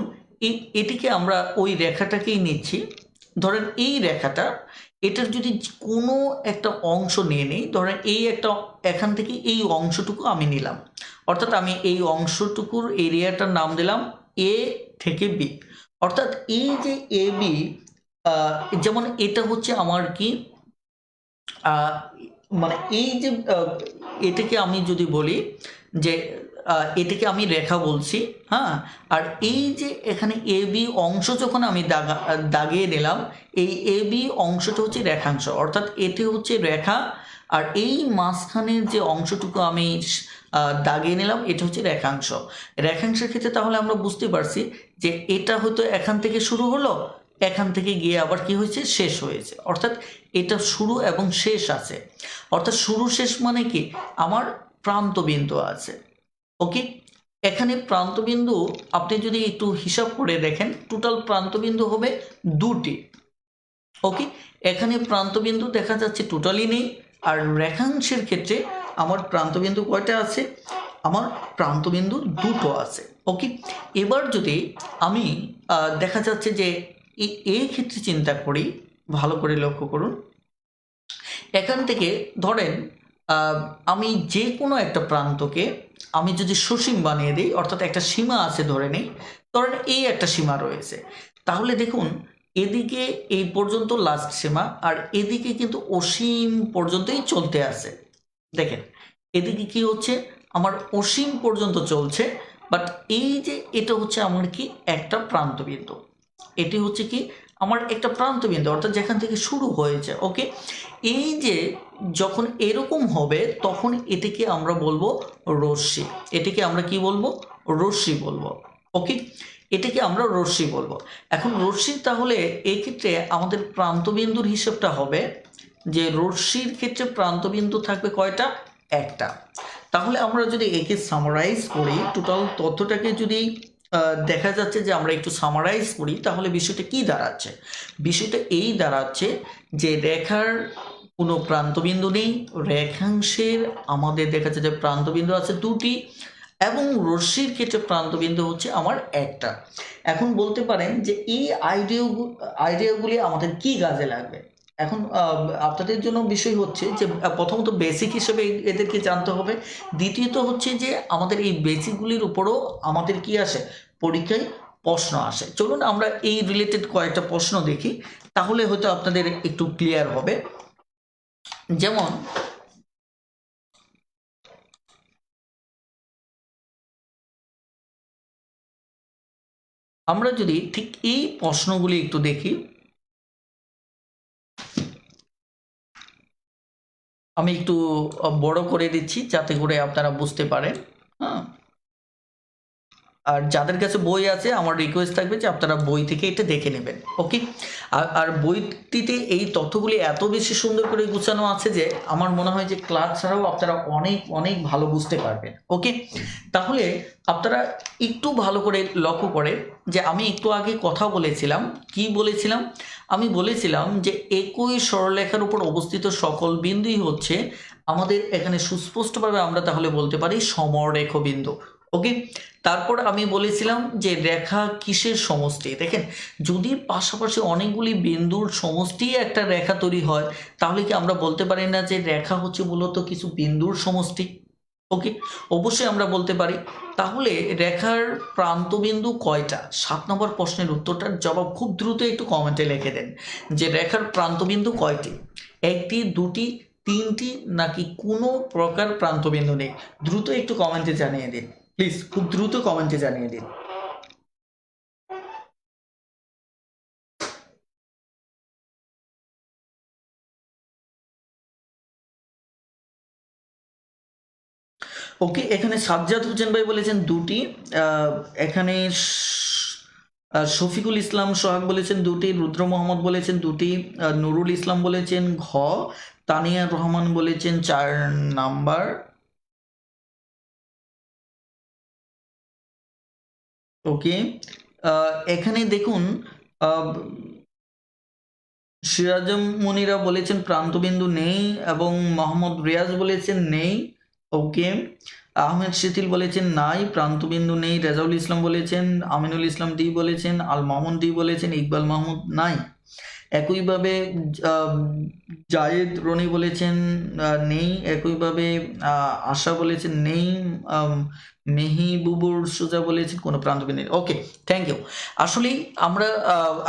এটিকে আমরা ওই রেখাটাকেই নিচ্ছি। ধরেন এই রেখাটা, এটার যদি কোনো একটা অংশ নিয়ে নিই, ধরেন এই একটা, এখান থেকে এই অংশটুকু আমি নিলাম, অর্থাৎ আমি এই অংশটুকুর এরিয়াটার নাম দিলাম এ থেকে বি। অর্থাৎ এই যে এ বি, যেমন এটা হচ্ছে আমার কি, মানে এই যে এটাকে আমি যদি বলি যে এটাকে আমি রেখা বলছি, হ্যাঁ। আর এই যে এখানে এ বি অংশ যখন আমি দাগিয়ে নিলাম, এই এ বি অংশটা হচ্ছে রেখাংশ, অর্থাৎ এটি হচ্ছে রেখা। আর এই মাঝখানের যে অংশটুকু আমি দাগিয়ে নিলাম, এটা হচ্ছে রেখাংশ। রেখাংশের ক্ষেত্রে তাহলে আমরা বুঝতে পারছি যে এটা হয়তো এখান থেকে শুরু হলো, এখান থেকে গিয়ে আবার কি হয়েছে? শেষ হয়েছে। অর্থাৎ এটা শুরু এবং শেষ আছে। অর্থাৎ শুরু শেষ মানে কি? আমার প্রান্তবিন্দু আছে। ওকে, এখানে প্রান্তবিন্দু আপনি যদি একটু হিসাব করে দেখেন, টোটাল প্রান্তবিন্দু হবে দুটি। ওকে, এখানে প্রান্তবিন্দু দেখা যাচ্ছে টোটালি নেই। আর রেখাংশের ক্ষেত্রে আমার প্রান্তবিন্দু কয়টা আছে? আমার প্রান্তবিন্দু দুটো আছে। ওকে, এবার যদি আমি দেখা যাচ্ছে যে এই ক্ষেত্রে চিন্তা করি, ভালো করে লক্ষ্য করুন। এখান থেকে ধরেন আমি যে কোনো একটা প্রান্তকে আমি যদি সসীম বানিয়ে দিই, অর্থাৎ একটা সীমা আছে ধরে নিই, ধরেন এই একটা সীমা রয়েছে, তাহলে দেখুন এদিকে এই পর্যন্ত লাস্ট সীমা, আর এদিকে কিন্তু অসীম পর্যন্তই চলতে আছে। দেখেন এদিকে কি হচ্ছে? আমার অসীম পর্যন্ত চলছে। বাট এই যে এটা হচ্ছে আমার কি? একটা প্রান্তবিন্দু। এটি হচ্ছে কি? আমার একটা প্রান্তবিন্দু, অর্থাৎ যেখান থেকে শুরু হয়েছে। ওকে, এই যে যখন এরকম হবে তখন এটিকে আমরা বলবো রশ্মি। এটিকে আমরা কি বলবো? রশ্মি বলবো। ওকে, এটাকে আমরা রশ্মি বলবো। এখন রশ্মি, তাহলে এই ক্ষেত্রে আমাদের প্রান্তবিন্দুর হিসাবটা হবে যে রশ্মির ক্ষেত্রে প্রান্তবিন্দু থাকবে কয়টা? একটা। তাহলে আমরা যদি একে সামারাইজ করি, টোটাল তথ্যটাকে যদি দেখা যাচ্ছে যে আমরা একটু সামারাইজ করি, তাহলে বিষয়টা কি দাঁড়াচ্ছে? বিষয়টা এই দাঁড়াচ্ছে যে রেখার কোনো প্রান্তবিন্দু নেই, রেখাংশের আমাদের দেখা যাচ্ছে যে প্রান্তবিন্দু আছে দুটি, এবং রশ্মির ক্ষেত্রে প্রান্তবিন্দু হচ্ছে আমার একটা। এখন বলতে পারেন যে এই আইডিয়াগুলি আমাদের কি কাজে লাগবে? এখন আপনাদের জন্য বিষয় হচ্ছে যে প্রথমত বেসিক হিসেবে এদেরকে জানতে হবে। দ্বিতীয়ত হচ্ছে যে আমাদের এই বেসিকগুলির উপরও আমাদের কি আসে? পরীক্ষায় প্রশ্ন আসে। চলুন আমরা এই রিলেটেড কয়েকটা প্রশ্ন দেখি, তাহলে হয়তো আপনাদের একটু ক্লিয়ার হবে। যেমন আমরা যদি ঠিক এই প্রশ্নগুলি একটু দেখি, আমি একটু বড় করে দিচ্ছি যাতে করে আপনারা বুঝতে পারেন। হ্যাঁ, আর যাদের কাছে বই আছে আমার রিকোয়েস্ট থাকবে যে আপনারা বই থেকে এটা দেখে নেবেন। ওকে, আর বইটিতে এই তথ্যগুলি এত বেশি সুন্দর করে গুছানো আছে যে আমার মনে হয় যে ক্লাস ছাড়াও আপনারা অনেক অনেক ভালো বুঝতে পারবেন। ওকে, তাহলে আপনারা একটু ভালো করে লক্ষ্য করে যে আমি একটু আগে কথা বলেছিলাম, কি বলেছিলাম? আমি বলেছিলাম যে একই সরলরেখার উপর অবস্থিত সকল বিন্দুই হচ্ছে আমাদের এখানে সুস্পষ্টভাবে আমরা তাহলে বলতে পারি সমরেখ বিন্দু। ওকে, তারপর আমি বলেছিলাম যে রেখা কিসের সমষ্টি? দেখেন, যদি পাশাপাশি অনেকগুলি বিন্দুর সমষ্টি একটা রেখা তৈরি হয় তাহলে কি আমরা বলতে পারি না যে রেখা হচ্ছে মূলত কিছু বিন্দুর সমষ্টি? ওকে, অবশ্যই আমরা বলতে পারি। তাহলে রেখার প্রান্তবিন্দু কয়টা? 7 নম্বর প্রশ্নের উত্তরটার জবাব খুব দ্রুত একটু কমেন্টে লিখে দেন যে রেখার প্রান্তবিন্দু কয়টি? একটি, দুটি, তিনটি, নাকি কোনো প্রকার প্রান্তবিন্দু নেই? দ্রুত একটু কমেন্টে জানিয়ে দিন প্লিজ, খুব দ্রুত কমেন্টে জানিয়ে দিন। ওকে, এখানে সাজ্জাদ হোসেন ভাই বলেছেন দুটি। এখানে শফিকুল ইসলাম সোহাগ বলেছেন দুটি, রুদ্র মোহাম্মদ বলেছেন দুটি, নুরুল ইসলাম বলেছেন ঘ, তানিয়া রহমান বলেছেন 4 নাম্বার। ওকে, এখানে দেখুন সিরাজম মুনিরা বলেছেন প্রান্তবিন্দু নেই এবং মোহাম্মদ রিয়াজ বলেছেন নেই। ওকে, আহমেদ শিথিল বলেছেন নাই, প্রান্তবিন্দু নেই। রেজাউল ইসলাম বলেছেন, আমিনুল ইসলাম ডি বলেছেন, আল মামুন ডি বলেছেন, ইকবাল মাহমুদ নাই। একইভাবে জায়েদ রনি বলেছেন নেই। একইভাবে আশা বলেছেন নেই। মেহিবুবুর সুজা বলেছেন কোনো প্রান্তবিন্দু নেই। ওকে, থ্যাংক ইউ। আসলেই আমরা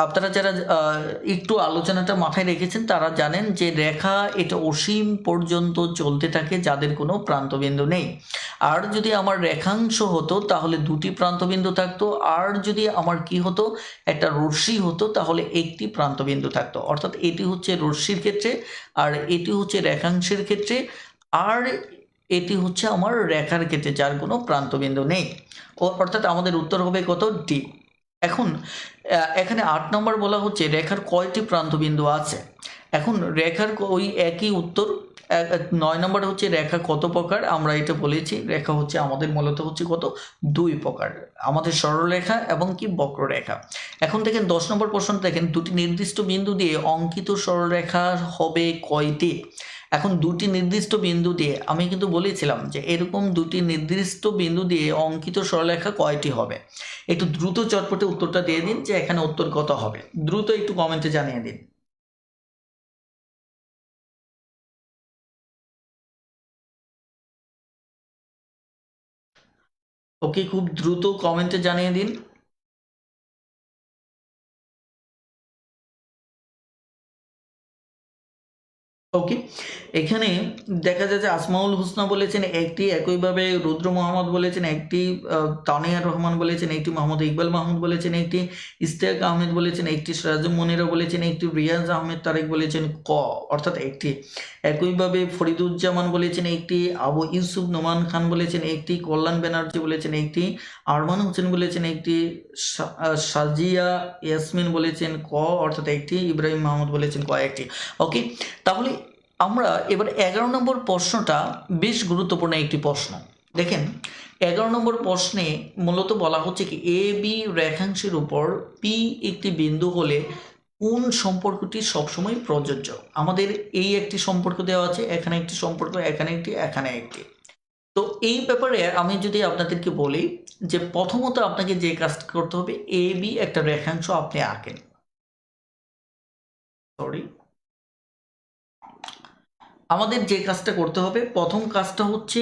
আপনারা যারা একটু আলোচনাটা মাথায় রেখেছেন তারা জানেন যে রেখা এটা অসীম পর্যন্ত চলতে থাকে যাদের কোনো প্রান্তবিন্দু নেই। আর যদি আমার রেখাংশ হতো তাহলে দুটি প্রান্তবিন্দু থাকতো, আর যদি আমার কি হতো, একটা রশ্মি হতো তাহলে একটি প্রান্তবিন্দু থাকতো। অর্থাৎ এটি হচ্ছে রশ্মির ক্ষেত্রে, আর এটি হচ্ছে রেখাংশের ক্ষেত্রে, আর এটি হচ্ছে আমার রেখার ক্ষেত্রে যার কোনো প্রান্তবিন্দু নেই। অর্থাৎ আমাদের উত্তর হবে কত? ডি। এখন এখানে 8 নম্বর বলা হচ্ছে রেখার কয়টি প্রান্তবিন্দু আছে। এখন রেখার ওই একই উত্তর। 9 নম্বরে হচ্ছে রেখা কত প্রকার, আমরা এটা বলেছি। রেখা হচ্ছে আমাদের মূলত হচ্ছে কত? 2 প্রকার, আমাদের সরলরেখা এবং কি বক্ররেখা। এখন দেখেন 10 নম্বর প্রশ্ন দেখেন, দুটি নির্দিষ্ট বিন্দু দিয়ে অঙ্কিত সরলরেখা হবে কয়টি? এখন দুটি নির্দিষ্ট বিন্দু দিয়ে আমি কিন্তু বলেছিলাম যে এরকম দুটি নির্দিষ্ট বিন্দু দিয়ে অঙ্কিত সরলরেখা কয়টি হবে? একটু দ্রুত চটপটে উত্তরটা দিয়ে দিন যে এখানে উত্তর কত হবে, দ্রুত একটু কমেন্টে জানিয়ে দিন। ওকে, খুব দ্রুত কমেন্টে জানিয়ে দিন। ওকে, এখানে দেখা যায় যে আসমাউল হুসনা বলেছেন একটি, একইভাবে রুদ্র মোহাম্মদ বলেছেন একটি, তানিয়া রহমান বলেছেন একটি, মোহাম্মদ ইকবাল মাহমুদ বলেছেন একটি, ইস্তেক আহমেদ বলেছেন একটি, সিরাজুম মনিরা বলেছেন একটি, রিয়াজ আহমেদ তারেক বলেছেন ক অর্থাৎ একটি। একইভাবে ফরিদুজ্জামান বলেছেন একটি, আবু ইউসুফ নোমান খান বলেছেন একটি, কল্যাণ ব্যানার্জি বলেছেন একটি, আরমান হোসেন বলেছেন একটি, সাজিয়া ইয়াসমিন বলেছেন ক অর্থাৎ একটি, ইব্রাহিম মাহমুদ বলেছেন ক একটি। ওকে, তাহলে আমরা এবার 11 নম্বর প্রশ্নটা বেশ গুরুত্বপূর্ণ একটি প্রশ্ন। দেখেন 11 নম্বর প্রশ্নে মূলত বলা হচ্ছে কি এ বি রেখাংশের উপর পি একটি বিন্দু হলে কোন সম্পর্কটি সবসময় প্রযোজ্য? আমাদের এই একটি সম্পর্ক দেওয়া আছে, এখানে একটি সম্পর্ক, এখানে একটি, এখানে একটি। তো এই ব্যাপারে আমি যদি আপনাদেরকে বলি যে প্রথমত আপনাকে যে কাজটা করতে হবে, এ বি একটা রেখাংশ আপনি আঁকেন। সরি, আমাদের যে কাজটা করতে হবে, প্রথম কাজটা হচ্ছে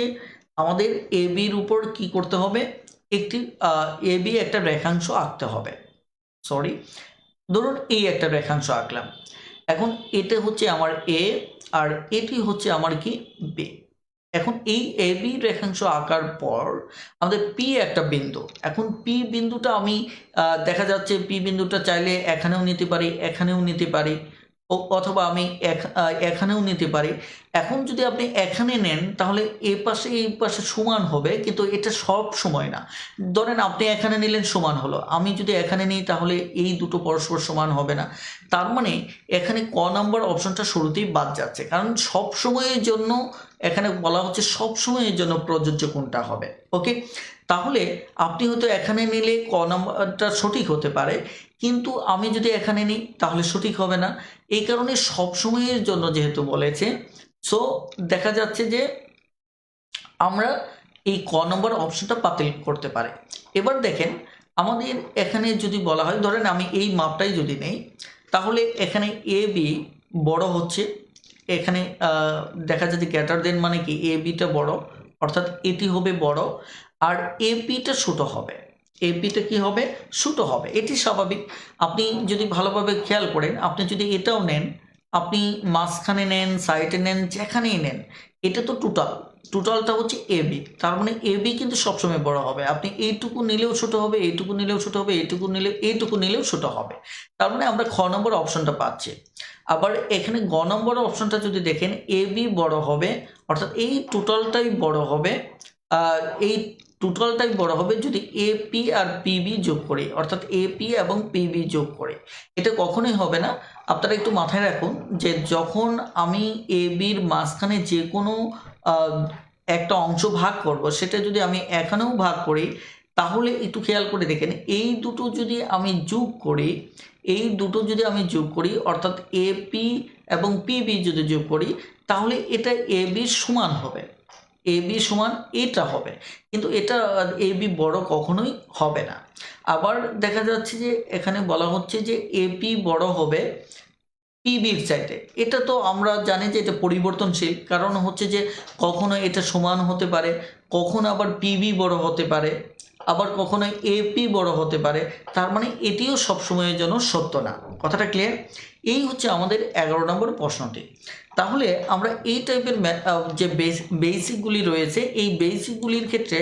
আমাদের এ বির উপর কি করতে হবে? একটি এ বি একটা রেখাংশ আঁকতে হবে। সরি, ধরুন এই একটা রেখাংশ আঁকলাম। এখন এটা হচ্ছে আমার এ, আর এটি হচ্ছে আমার কি? বি। এখন এই এ বি রেখাংশ আঁকার পর আমাদের পি একটা বিন্দু। এখন পি বিন্দুটা আমি দেখা যাচ্ছে পি বিন্দুটা চাইলে এখানেও নিতে পারি, এখানেও নিতে পারি। অথবা আমি এখানেও নিতে পারি। এখন যদি আপনি এখানে নেন তাহলে এ পাশে এই পাশে সমান হবে, কিন্তু এটা সব সময় না। ধরেন আপনি এখানে নিলেন সমান হলো, আমি যদি এখানে নিই তাহলে এই দুটো পরস্পর সমান হবে না। তার মানে এখানে ক নাম্বার অপশনটা শুরুতেই বাদ যাচ্ছে, কারণ সব সময়ের জন্য এখানে বলা হচ্ছে সব সময়ের জন্য প্রযোজ্য কোনটা হবে। ওকে, তাহলে আপনি হয়তো এখানে নিলে ক নাম্বারটা সঠিক হতে পারে, কিন্তু আমি যদি এখানে নিই তাহলে সঠিক হবে না। এই কারণে সব সময়ের জন্য যেহেতু বলেছে, সো দেখা যাচ্ছে যে আমরা এই ক নম্বর অপশনটা বাতিল করতে পারি। এবার দেখেন আমাদের এখানে যদি বলা হয়, ধরেন আমি এই মাপটাই যদি নেই, তাহলে এখানে এ বি বড় হচ্ছে, এখানে দেখা যাচ্ছে গ্রেটার দেন মানে কি এ বিটা বড়, অর্থাৎ এটি হবে বড়, আর এপিটা ছোট হবে। এপিটা কি হবে? ছোট হবে, এটি স্বাভাবিক। আপনি যদি ভালোভাবে খেয়াল করেন, আপনি যদি এটাও নেন, আপনি মাঝখানে নেন, সাইডে নেন, যেখানেই নেন, এটা তো টোটালটা হচ্ছে এবি, তার মানে এবি কিন্তু সবসময় বড় হবে। আপনি এইটুকু নিলেও ছোট হবে, এইটুকু নিলেও ছোট হবে, এইটুকু নিলেও ছোট হবে। তার মানে আমরা খ নম্বর অপশনটা পাচ্ছি। আবার এখানে গ নম্বর অপশনটা যদি দেখেন, এবি বড় হবে, অর্থাৎ এই টোটালটাই বড় হবে, এই টোটালটাই বড় হবে যদি এপি আর পিবি যোগ করি, অর্থাৎ এপি এবং পিবি যোগ করে। এটা কখনোই হবে না। আপনারা একটু মাথায় রাখুন যে যখন আমি এ বির মাঝখানে যে কোনো একটা অংশ ভাগ করব, সেটা যদি আমি এখানেও ভাগ করি, তাহলে একটু খেয়াল করে দেখেন এই দুটো যদি আমি যোগ করি, অর্থাৎ এপি এবং পিবি যদি যোগ করি, তাহলে এটা এ বির সমান হবে, এ বি সমান এটা হবে, কিন্তু এটা এ বি বড় কখনোই হবে না। আবার দেখা যাচ্ছে যে এখানে বলা হচ্ছে যে এপি বড় হবে পিবির চাইতে। এটা তো আমরা জানি যে এটা পরিবর্তনশীল, কারণ হচ্ছে যে কখনো এটা সমান হতে পারে, কখনো আবার পিবি বড় হতে পারে, আবার কখনো এপি বড় হতে পারে। তার মানে এটিও সবসময়ের জন্য সত্য না। কথাটা ক্লিয়ার? এই হচ্ছে আমাদের 11 নম্বর প্রশ্নটি। তাহলে আমরা এই টাইপের যে বেসিকগুলি রয়েছে, এই বেসিকগুলির ক্ষেত্রে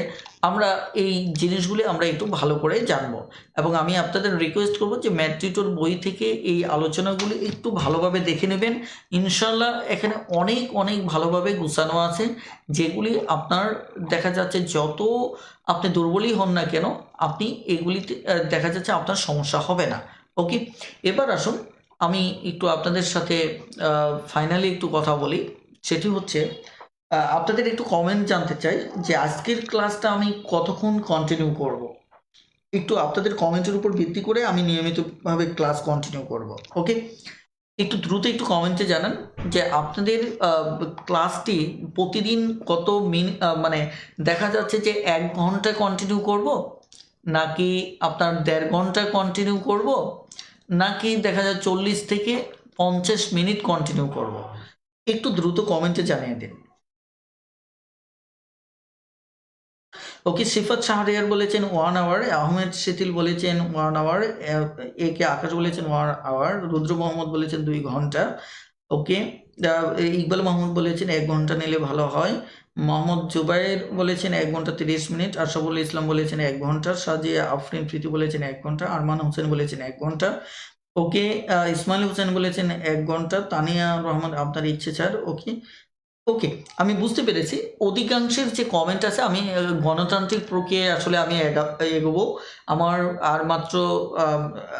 আমরা এই জিনিসগুলি আমরা একটু ভালো করে জানব, এবং আমি আপনাদের রিকোয়েস্ট করব যে ম্যাথ টিউটর বই থেকে এই আলোচনাগুলি একটু ভালোভাবে দেখে নেবেন। ইনশাল্লাহ এখানে অনেক অনেক ভালোভাবে গুছানো আছে, যেগুলি আপনার দেখা যাচ্ছে যত আপনি দুর্বলই হন না কেন, আপনি এগুলিতে দেখা যাচ্ছে আপনার সমস্যা হবে না। ওকে, এবার আসুন আমি একটু আপনাদের সাথে ফাইনালি একটু কথা বলি। সেটি হচ্ছে আপনাদের একটু কমেন্ট জানতে চাই যে আজকের ক্লাসটা আমি কতক্ষণ কন্টিনিউ করব। একটু আপনাদের কমেন্টের উপর ভিত্তি করে আমি নিয়মিতভাবে ক্লাস কন্টিনিউ করব। ওকে, একটু দ্রুত একটু কমেন্টে জানান যে আপনাদের ক্লাসটি প্রতিদিন কত মানে দেখা যাচ্ছে যে 1 ঘন্টা কন্টিনিউ করব, নাকি আপনার 1.5 ঘন্টা কন্টিনিউ করব, নাকি দেখা যায় 40 থেকে 50 মিনিট কন্টিনিউ করব। একটু দ্রুত কমেন্টে জানিয়ে দিন। ওকে, সিফাত শাহরিয়ার বলেছেন 1 আওয়ার, আহমেদ সেতিল বলেছেন 1 আওয়ার, এ কে আকাশ বলেছেন 1 আওয়ার, রুদ্র মোহাম্মদ বলেছেন 2 ঘন্টা। ওকে, ইকবাল মাহমুদ বলেছেন 1 ঘন্টা নিলে ভালো হয়। মোহাম্মদ জুবাইর বলেছেন 1 ঘন্টা 30 মিনিট। আশরাফুল ইসলাম বলেছেন 1 ঘন্টা। সাজিয়া আফরিন প্রীতি বলেছেন 1 ঘন্টা। আরমান হোসেন বলেছেন 1 ঘন্টা। ওকে, ইসমাইল হোসেন বলেছেন 1 ঘন্টা। তানিয়া রহমান আপনার ইচ্ছে স্যার। ওকে ওকে, আমি বুঝতে পেরেছি। অধিকাংশের যে কমেন্ট আছে, আমি গণতান্ত্রিক প্রক্রিয়ায় আসলে আমি এগোবো। আমার আর মাত্র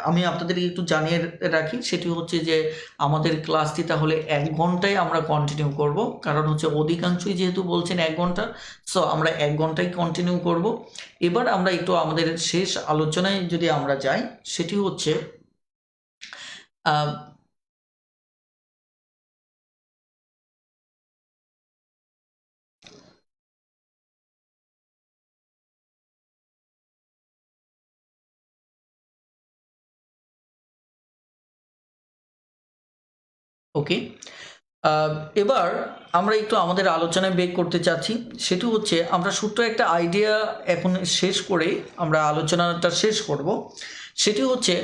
আমি আপনাদেরকে একটু জানিয়ে রাখি, সেটি হচ্ছে যে আমাদের ক্লাসটি তাহলে 1 ঘন্টায় আমরা কন্টিনিউ করব, কারণ হচ্ছে অধিকাংশই যেহেতু বলছেন 1 ঘন্টা, সো আমরা 1 ঘন্টায় কন্টিনিউ করব। এবার আমরা একটু আমাদের শেষ আলোচনায় যদি আমরা যাই, সেটি হচ্ছে ওকে, এবার আমরা একটু আমাদের আলোচনায় বের করতে চাচ্ছি। সেটি হচ্ছে আমরা ছোট্ট একটা আইডিয়া এখন শেষ করে আমরা আলোচনাটা শেষ করব। সেটি হচ্ছে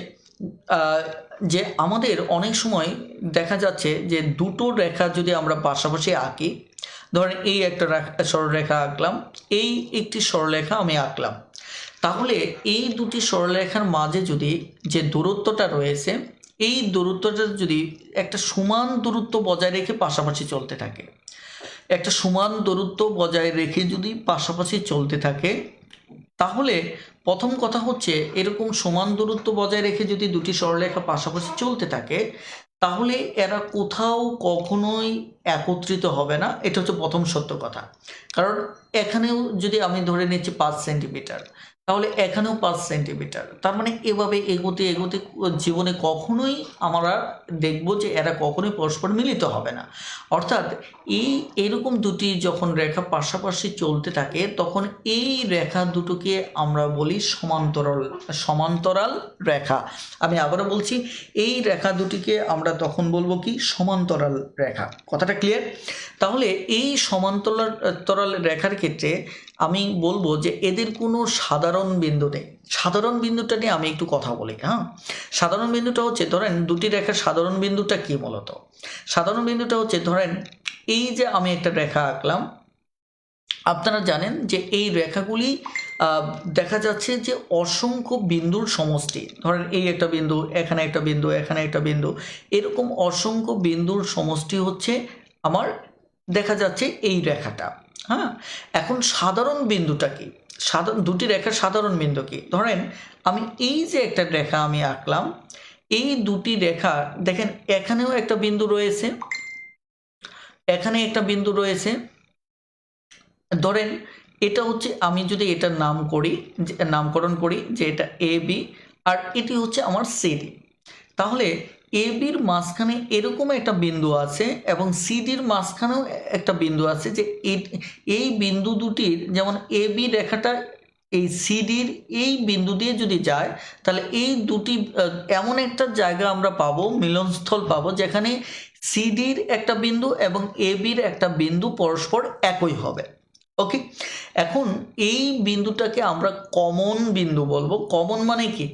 যে আমাদের অনেক সময় দেখা যাচ্ছে যে দুটো রেখা যদি আমরা পাশাপাশি আঁকি, ধরেন এই একটা সরলরেখা আঁকলাম, এই একটি সরলরেখা আমি আঁকলাম, তাহলে এই দুটি সরলরেখার মাঝে যদি যে দূরত্বটা রয়েছে, এই দূরত্বটা যদি একটা সমান দূরত্ব বজায় রেখে পাশাপাশি চলতে থাকে, একটা সমান দূরত্ব বজায় রেখে যদি পাশাপাশি চলতে থাকে, তাহলে প্রথম কথা হচ্ছে এরকম সমান দূরত্ব বজায় রেখে যদি দুটি সরলরেখা পাশাপাশি চলতে থাকে, তাহলে এরা কোথাও কখনোই একত্রিত হবে না। এটা হচ্ছে প্রথম সত্য কথা। কারণ এখানেও যদি আমি ধরে নিচ্ছি 5 সেন্টিমিটার, তাহলে এখানেও 5 সেন্টিমিটার, তার মানে এভাবে এগোতে এগোতে জীবনে কখনোই আমরা দেখব যে এরা কখনোই পরস্পর মিলিত হবে না। অর্থাৎ এরকম দুটি যখন রেখা পাশাপাশি চলতে থাকে, তখন এই রেখা দুটোকে আমরা বলি সমান্তরাল রেখা। আমি আবারও বলছি, এই রেখা দুটিকে আমরা তখন বলবো কি, সমান্তরাল রেখা। কথাটা ক্লিয়ার? তাহলে এই সমান্তরাল রেখার ক্ষেত্রে আমি বলবো যে এদের কোনো সাধারণ বিন্দু নেই। সাধারণ বিন্দুটা নিয়ে আমি একটু কথা বলি। হ্যাঁ, সাধারণ বিন্দুটা হচ্ছে, ধরেন দুটি রেখার সাধারণ বিন্দুটা কি মূলত? সাধারণ বিন্দুটা হচ্ছে, ধরেন এই যে আমি একটা রেখা আঁকলাম, আপনারা জানেন যে এই রেখাগুলি দেখা যাচ্ছে যে অসংখ্য বিন্দুর সমষ্টি। ধরেন এই একটা বিন্দু, এখানে একটা বিন্দু, এখানে একটা বিন্দু, এরকম অসংখ্য বিন্দুর সমষ্টি হচ্ছে আমার দেখা যাচ্ছে এই রেখাটা। হ্যাঁ, এখন সাধারণ বিন্দুটা কি? দুটি রেখার সাধারণ বিন্দু কি? ধরেন আমি এই যে একটা রেখা আমি আঁকলাম, এই দুটি রেখা দেখেন, এখানেও একটা বিন্দু রয়েছে, এখানে একটা বিন্দু রয়েছে। ধরেন এটা হচ্ছে, আমি যদি এটার নামকরণ করি যে এটা এ বি, আর এটি হচ্ছে আমার সিডি। তাহলে এ বির মাঝখানে এরকম একটা বিন্দু আছে এবং সিডির মাঝখানেও একটা বিন্দু আছে, যে এই বিন্দু দুটির, যেমন এ বি রেখাটা এই সিডির এই বিন্দু দিয়ে যদি যায়, তাহলে এই দুটি এমন একটা জায়গা আমরা পাবো, মিলনস্থল পাবো, যেখানে সিডির একটা বিন্দু এবং এ বির একটা বিন্দু পরস্পর একই হবে। ওকে, এখন এই বিন্দুটাকে আমরা কমন বিন্দু বলবো। কমন মানে কি,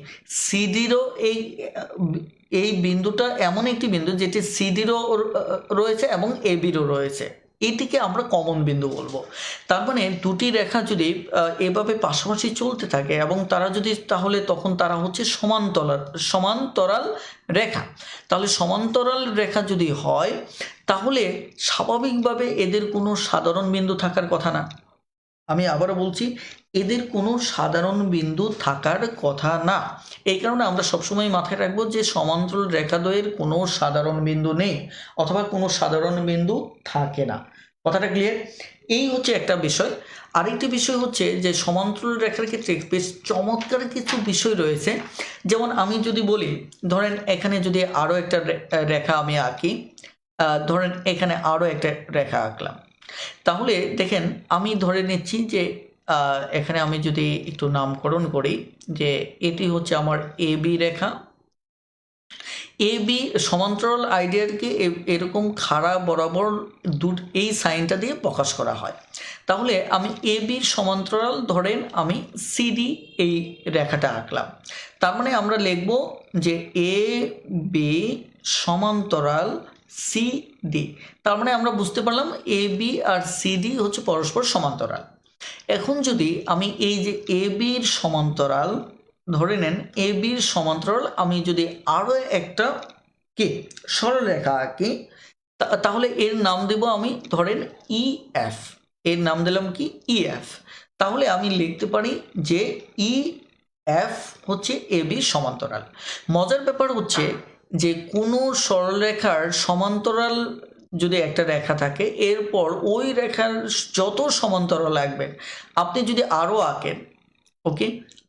সিডিরও এই বিন্দুটা এমন একটি বিন্দু যেটি সিডিরও রয়েছে এবং এবিরও রয়েছে, এটিকে আমরা কমন বিন্দু বলবো। তার মানে দুটি রেখা যদি এভাবে পাশাপাশি চলতে থাকে এবং তারা যদি, তাহলে তখন তারা হচ্ছে সমান্তরাল রেখা। তাহলে সমান্তরাল রেখা যদি হয়, তাহলে স্বাভাবিকভাবে এদের কোনো সাধারণ বিন্দু থাকার কথা না। আমি আবারও বলছি, এদের কোনো সাধারণ বিন্দু থাকার কথা না। এই কারণে আমরা সবসময় মাথায় রাখবো যে সমান্তরাল রেখাদ্বয়ের কোনো সাধারণ বিন্দু নেই, অথবা কোনো সাধারণ বিন্দু থাকে না। কথাটা ক্লিয়ার? এই হচ্ছে একটা বিষয়। আরেকটি বিষয় হচ্ছে যে সমান্তরাল রেখার ক্ষেত্রে বেশ চমৎকার কিছু বিষয় রয়েছে। যেমন আমি যদি বলি, ধরেন এখানে যদি আরও একটা রেখা আমি আঁকি, ধরেন এখানে আরও একটা রেখা আঁকলাম, তাহলে দেখেন আমি ধরে নিচ্ছি যে এখানে আমি যদি একটু নামকরণ করি যে এটি হচ্ছে আমার A B Rekha. A B সমান্তরাল আইডিয়াকে এরকম খাড়া বরাবর এই সাইনটা দিয়ে প্রকাশ করা হয়। তাহলে আমি এ বির সমান্তরাল, ধরেন আমি সিডি এই রেখাটা আঁকলাম, তার মানে আমরা লিখব যে এ বি সমান্তরাল সিডি। তার মানে আমরা বুঝতে পারলাম এ বি আর সিডি হচ্ছে পরস্পর সমান্তরাল। এখন যদি আমি এই যে এ বির সমান্তরাল, ধরে নেন এ বির সমান্তরাল, আমি যদি আরও একটা কি সরলরেখা আঁকি, তাহলে এর নাম দেব আমি, ধরেন ই এফ। এর নাম দিলাম কি, ই এফ। তাহলে আমি লিখতে পারি যে ই এফ হচ্ছে এ বির সমান্তরাল। মজার ব্যাপার হচ্ছে যে কোনো সরলরেখার সমান্তরাল যদি একটা রেখা থাকে, এরপর ওই রেখার যত সমান্তরাল আঁকবেন, আপনি যদি আরও আঁকেন, ওকে,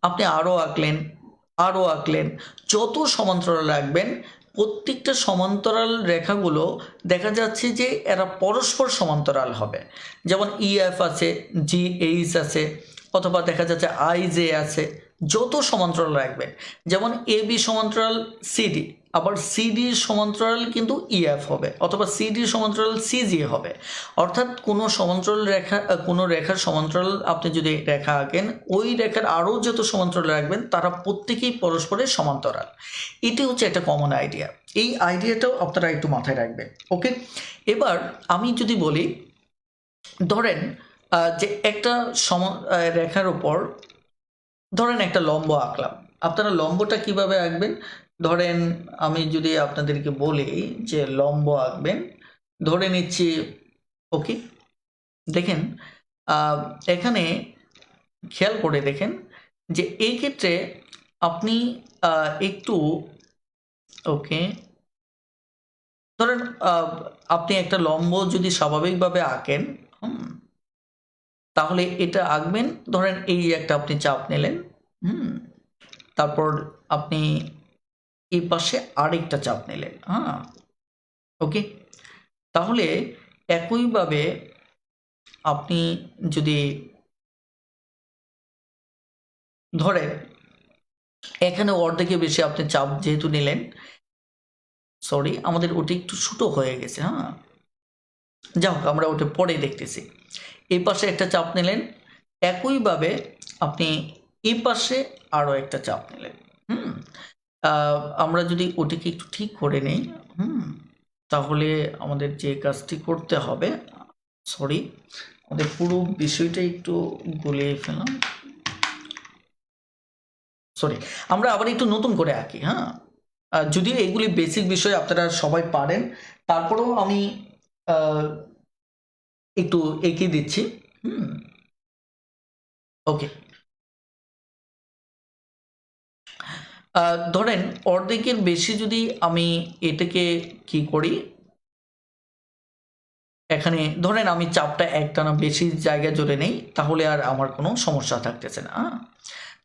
আপনি আরও আঁকলেন, যত সমান্তরাল রাখবেন, প্রত্যেকটা সমান্তরাল রেখাগুলো দেখা যাচ্ছে যে এরা পরস্পর সমান্তরাল হবে। যেমন ইএফ আছে, জি এইচ আছে, অথবা দেখা যাচ্ছে আই জে আছে। যত সমান্তরাল রাখবেন, যেমন এ বি সমান্তরাল সিডি, আবার সিডির সমান্তরাল কিন্তু ইএফ হবে, অথবা সিডির সমান্তরাল সিজি হবে। অর্থাৎ কোনো সমান্তরাল রেখা, কোনো রেখার সমান্তরাল আপনি যদি রেখা আঁকেন, ওই রেখার আরও যত সমান্তরাল রাখবেন তারা প্রত্যেকেই পরস্পরের সমান্তরাল। এটি হচ্ছে একটা কমন আইডিয়া। এই আইডিয়াটাও আপনারা একটু মাথায় রাখবেন। ওকে, এবার আমি যদি বলি, ধরেন যে একটা রেখার উপর ধরেন একটা লম্ব আঁকলাম। আপনারা লম্বটা কিভাবে আঁকবেন? ধরেন আমি যদি আপনাদেরকে বলি যে লম্ব আঁকবেন, ধরে নিচ্ছি ওকে। দেখেন এখানে খেয়াল করে দেখেন যে এই ক্ষেত্রে আপনি একটু ওকে ধরেন আপনি একটা লম্ব যদি স্বাভাবিকভাবে আঁকেন, তাহলে এটা আঁকবেন। ধরেন এই একটা আপনি চাপ নিলেন, তারপর আপনি এই পাশে আরেকটা চাপ নিলেন, ওকে। তাহলে একইভাবে আপনি যদি ধরেন এখানে অর্ধেকে বেশি আপনি চাপ যেহেতু নিলেন, সরি আমাদের ওটা একটু ছোটো হয়ে গেছে, যাই হোক আমরা ওটা পরে দেখতেছি। এই পাশে একটা চাপ নিলেন, একইভাবে আপনি এই পাশে আরও একটা চাপ নিলেন। আমরা যদি ওটিকে একটু ঠিক করে নিই, তাহলে আমাদের যে কাজটি করতে হবে, সরি আমাদের পুরো বিষয়টা একটু গুলিয়ে ফেলাম, সরি আমরা আবার একটু নতুন করে আঁকি। যদিও এগুলি বেসিক বিষয় আপনারা সবাই পারেন, তারপরেও আমি একটু এঁকে দিচ্ছি। ওকে, ধরেন অর্ধেকের বেশি যদি আমি এটাকে কি করি, এখানে ধরেন আমি চাপটা একটানা বেশি জায়গায় জুড়ে নেই, তাহলে আর আমার কোনো সমস্যা থাকতেছে না।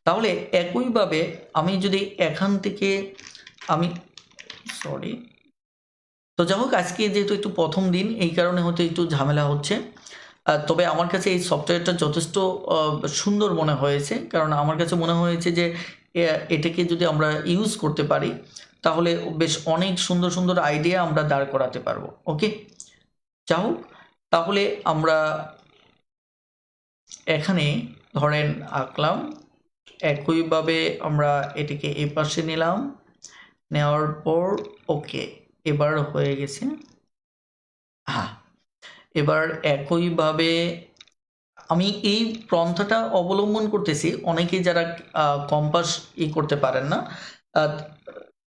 তাহলে একইভাবে আমি যদি এখান থেকে আমি সরি, তো যাই হোক আজকে যেহেতু একটু প্রথম দিন এই কারণে হয়তো একটু ঝামেলা হচ্ছে, তবে আমার কাছে এই সফটওয়্যারটা যথেষ্ট সুন্দর মনে হয়েছে, কারণ আমার কাছে মনে হয়েছে যে এটাকে যদি আমরা ইউজ করতে পারি তাহলে বেশ অনেক সুন্দর সুন্দর আইডিয়া আমরা দাঁড় করাতে পারবো। ওকে, যাই হোক তাহলে আমরা এখানে ধরেন আঁকলাম, একইভাবে আমরা এটিকে এ পাশে নিলাম, নেওয়ার পর ওকে এবার হয়ে গেছে। এবার একইভাবে আমি এই পন্থাটা অবলম্বন করতেছি অনেকেই যারা কম্পাস করতে পারেন না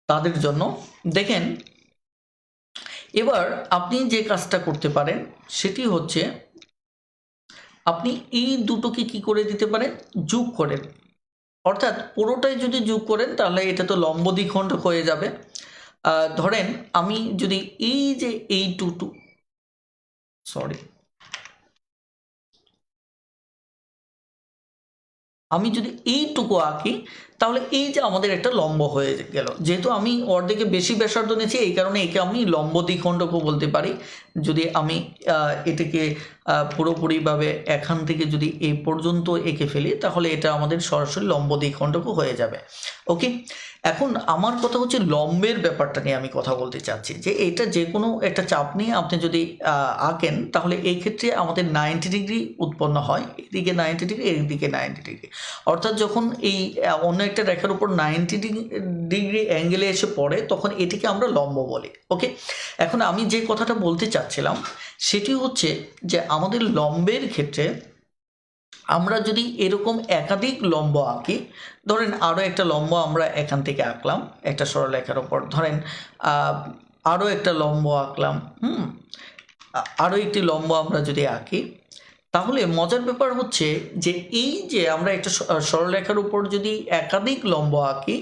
তাদের জন্য। দেখেন এবার আপনি যে কাজটা করতে পারেন সেটি হচ্ছে আপনি এই দুটোকে কি করে দিতে পারেন, যোগ করেন। অর্থাৎ পুরোটাই যদি যোগ করেন তাহলে এটা তো লম্ব দ্বিখণ্ডক হয়ে যাবে। ধরেন আমি যদি এই যে এই আমি যদি এইটুকু আঁকি তাহলে এই যে আমাদের একটা লম্ব হয়ে গেল। যেহেতু আমি অর্ধেকে বেশি ব্যাসার্ধ নিয়েছি এই কারণে একে আমি লম্ব দ্বিখণ্ডকও বলতে পারি। যদি আমি এটাকে পুরোপুরিভাবে এখান থেকে যদি এই পর্যন্ত এঁকে ফেলি তাহলে এটা আমাদের সরাসরি লম্ব দ্বিখণ্ডকও হয়ে যাবে। ওকে, এখন আমার কথা হচ্ছে লম্বের ব্যাপারটা নিয়ে আমি কথা বলতে চাচ্ছি যে এটা যে কোনো একটা চাপ নিয়ে আপনি যদি আঁকেন তাহলে এই ক্ষেত্রে আমাদের 90 ডিগ্রি উৎপন্ন হয়, এদিকে 90 ডিগ্রি এদিকে 90 ডিগ্রি। অর্থাৎ যখন এই অন্য একটা রেখার উপর 90 ডিগ্রি অ্যাঙ্গেলে এসে পড়ে তখন এটিকে আমরা লম্ব বলি। ওকে, এখন আমি যে কথাটা বলতে চাচ্ছিলাম সেটি হচ্ছে যে আমাদের লম্বের ক্ষেত্রে আমরা যদি এরকম একাধিক লম্ব আঁকি, ধরেন আরও একটা লম্ব আমরা এখান থেকে আঁকলাম একটা সরলরেখার ওপর, ধরেন আরও একটা লম্ব আঁকলাম, আরও একটি লম্ব আমরা যদি আঁকি তাহলে মজার ব্যাপার হচ্ছে যে এই যে আমরা একটা সরলরেখার উপর যদি একাধিক লম্ব আঁকি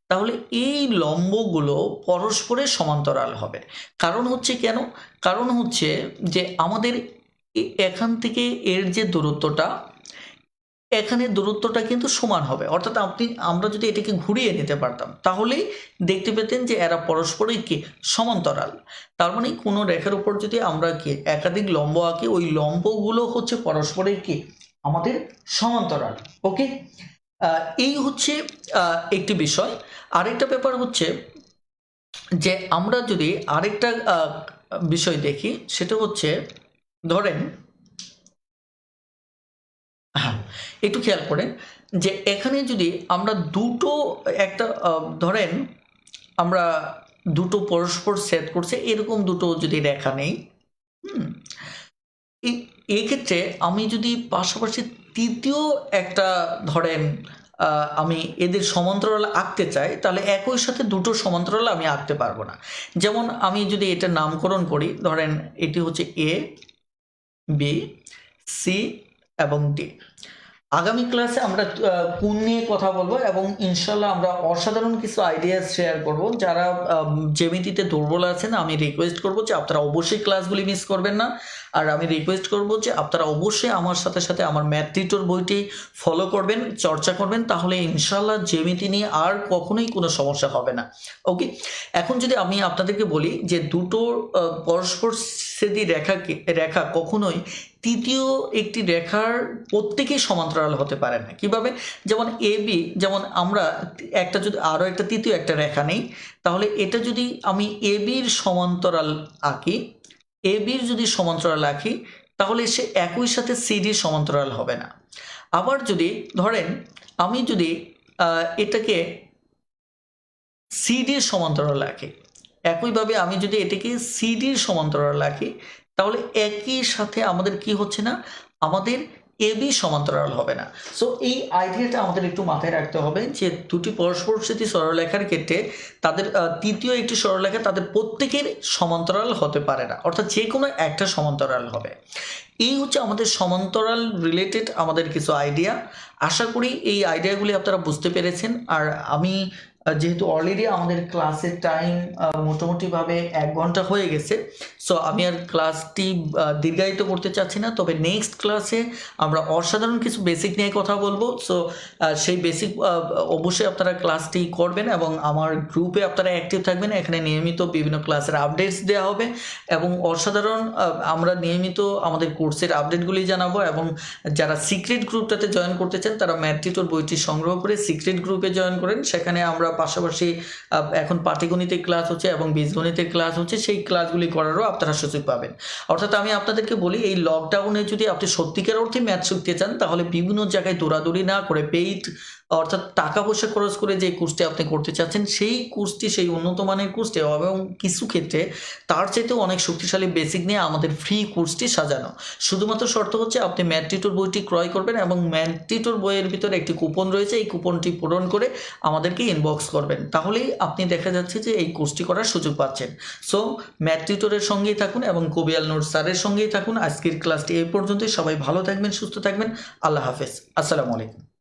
তাহলে এই লম্বগুলো পরস্পরের সমান্তরাল হবে। কারণ হচ্ছে কেন, কারণ হচ্ছে যে আমাদের এখান থেকে এর যে দূরত্বটা, এখানে দূরত্বটা কিন্তু সমান হবে। অর্থাৎ আমরা যদি এটাকে ঘুরিয়ে নিতে পারতাম তাহলেই দেখতে পেতেন যে এরা পরস্পরই কি সমান্তরাল। তার মানে কোনো রেখার উপর যদি আমরা কি একাধিক লম্ব আঁকি ওই লম্বগুলো হচ্ছে পরস্পরের কি আমাদের সমান্তরাল। ওকে, এই হচ্ছে একটি বিষয়। আরেকটা ব্যাপার হচ্ছে যে আমরা যদি আরেকটা বিষয় দেখি সেটা হচ্ছে ধরেন একটু খেয়াল করেন যে এখানে যদি আমরা দুটো একটা ধরেন আমরা দুটো পরস্পর সেট করছে এরকম দুটো যদি রেখা নেই, এই ক্ষেত্রে আমি যদি পাশাপাশি তৃতীয় একটা ধরেন আমি এদের সমান্তরাল আঁকতে চাই, তাহলে একই সাথে দুটো সমান্তরাল আমি আঁকতে পারবো না। যেমন আমি যদি এটা নামকরণ করি, ধরেন এটি হচ্ছে এ, বি, সি এবং ডি। আগামী ক্লাসে আমরা কোণ নিয়ে কথা বলবো এবং ইনশাল্লাহ আমরা অসাধারণ কিছু আইডিয়া শেয়ার করব। যারা জ্যামিতিতে দুর্বল আছেন, আমি রিকোয়েস্ট করব যে আপনারা অবশ্যই ক্লাসগুলি মিস করবেন না। আর আমি রিকোয়েস্ট করব যে আপনারা অবশ্যই আমার সাথে সাথে আমার ম্যাথ টিউটর বইটি ফলো করবেন, চর্চা করবেন, তাহলে ইনশাল্লাহ জ্যামিতি নিয়ে আর কখনোই কোনো সমস্যা হবে না। ওকে, এখন যদি আমি আপনাদেরকে বলি যে দুটো পরস্পর ছেদি রেখা কখনোই তৃতীয় একটি রেখার প্রত্যেকেই সমান্তরাল হতে পারে না। কিভাবে? যেমন এ বি, যেমন আমরা একটা যদি আরও একটা তৃতীয় একটা রেখা নেই, তাহলে এটা যদি আমি এ বির সমান্তরাল আঁকি, এ বির যদি সমান্তরাল আঁকি, তাহলে সে একই সাথে সিডির সমান্তরাল হবে না। আবার যদি ধরেন আমি যদি এটাকে সিডির সমান্তরাল আঁকি, একইভাবে আমি যদি এটাকে সিডির সমান্তরাল আঁকি, তাহলে একই সাথে আমাদের কি হচ্ছে না, আমাদের এবি সমান্তরাল হবে না। সো এই আইডিয়াটা আমাদের একটু মাথায় রাখতে হবে যে দুটি পরস্পরস্থিতি সরলরেখার ক্ষেত্রে তাদের তৃতীয় একটি সরলরেখা তাদের প্রত্যেকের সমান্তরাল হতে পারে না, অর্থাৎ যে কোনো একটা সমান্তরাল হবে। এই হচ্ছে আমাদের সমান্তরাল রিলেটেড আমাদের কিছু আইডিয়া। আশা করি এই আইডিয়াগুলি আপনারা বুঝতে পেরেছেন। আর আমি যেহেতু অলরেডি আমাদের ক্লাসের টাইম মোটামুটিভাবে 1 ঘন্টা হয়ে গেছে, সো আমি আর ক্লাসটি দীর্ঘায়িত করতে চাচ্ছি না। তবে নেক্সট ক্লাসে আমরা অসাধারণ কিছু বেসিক নিয়ে কথা বলবো। সো সেই বেসিক অবশ্যই আপনারা ক্লাসটি করবেন এবং আমার গ্রুপে আপনারা অ্যাক্টিভ থাকবেন। এখানে নিয়মিত বিভিন্ন ক্লাসের আপডেটস দেওয়া হবে এবং অসাধারণ আমরা নিয়মিত আমাদের কোর্সের আপডেটগুলি জানাবো। এবং যারা সিক্রেট গ্রুপটাতে জয়েন করতে চান তারা ম্যাথ টিউটর বইটি সংগ্রহ করে সিক্রেট গ্রুপে জয়েন করেন। সেখানে আমরা পাশাপাশি এখন পাটিগণিতের ক্লাস হচ্ছে এবং বীজগণিতের ক্লাস হচ্ছে, সেই ক্লাসগুলি করারও আপনারা সুযোগ পাবেন। অর্থাৎ আমি আপনাদেরকে বলি, এই লকডাউনে যদি আপনি সত্যিকার অর্থে ম্যাথ শিখতে চান, তাহলে বিভিন্ন জায়গায় দৌড়াদৌড়ি না করে পেইড অর্থাৎ টাকা পয়সা খরচ করে যে কোর্সটি আপনি করতে চাচ্ছেন, সেই কোর্সটি, সেই উন্নত মানের কোর্সটি এবং কিছু ক্ষেত্রে তার চাইতেও অনেক শক্তিশালী বেসিক নিয়ে আমাদের ফ্রি কোর্সটি সাজানো। শুধুমাত্র শর্ত হচ্ছে আপনি ম্যাথ টিউটর বইটি ক্রয় করবেন এবং ম্যাথ টিউটর বইয়ের ভিতরে একটি কুপন রয়েছে, এই কুপনটি পূরণ করে আমাদেরকে ইনবক্স করবেন, তাহলেই আপনি দেখা যাচ্ছে যে এই কোর্সটি করার সুযোগ পাচ্ছেন। সো ম্যাথ টিউটরের সঙ্গেই থাকুন এবং কবিয়াল নোট স্যারের সঙ্গেই থাকুন। আজকের ক্লাসটি এই পর্যন্তই। সবাই ভালো থাকবেন, সুস্থ থাকবেন। আল্লাহ হাফেজ। আসসালামু আলাইকুম।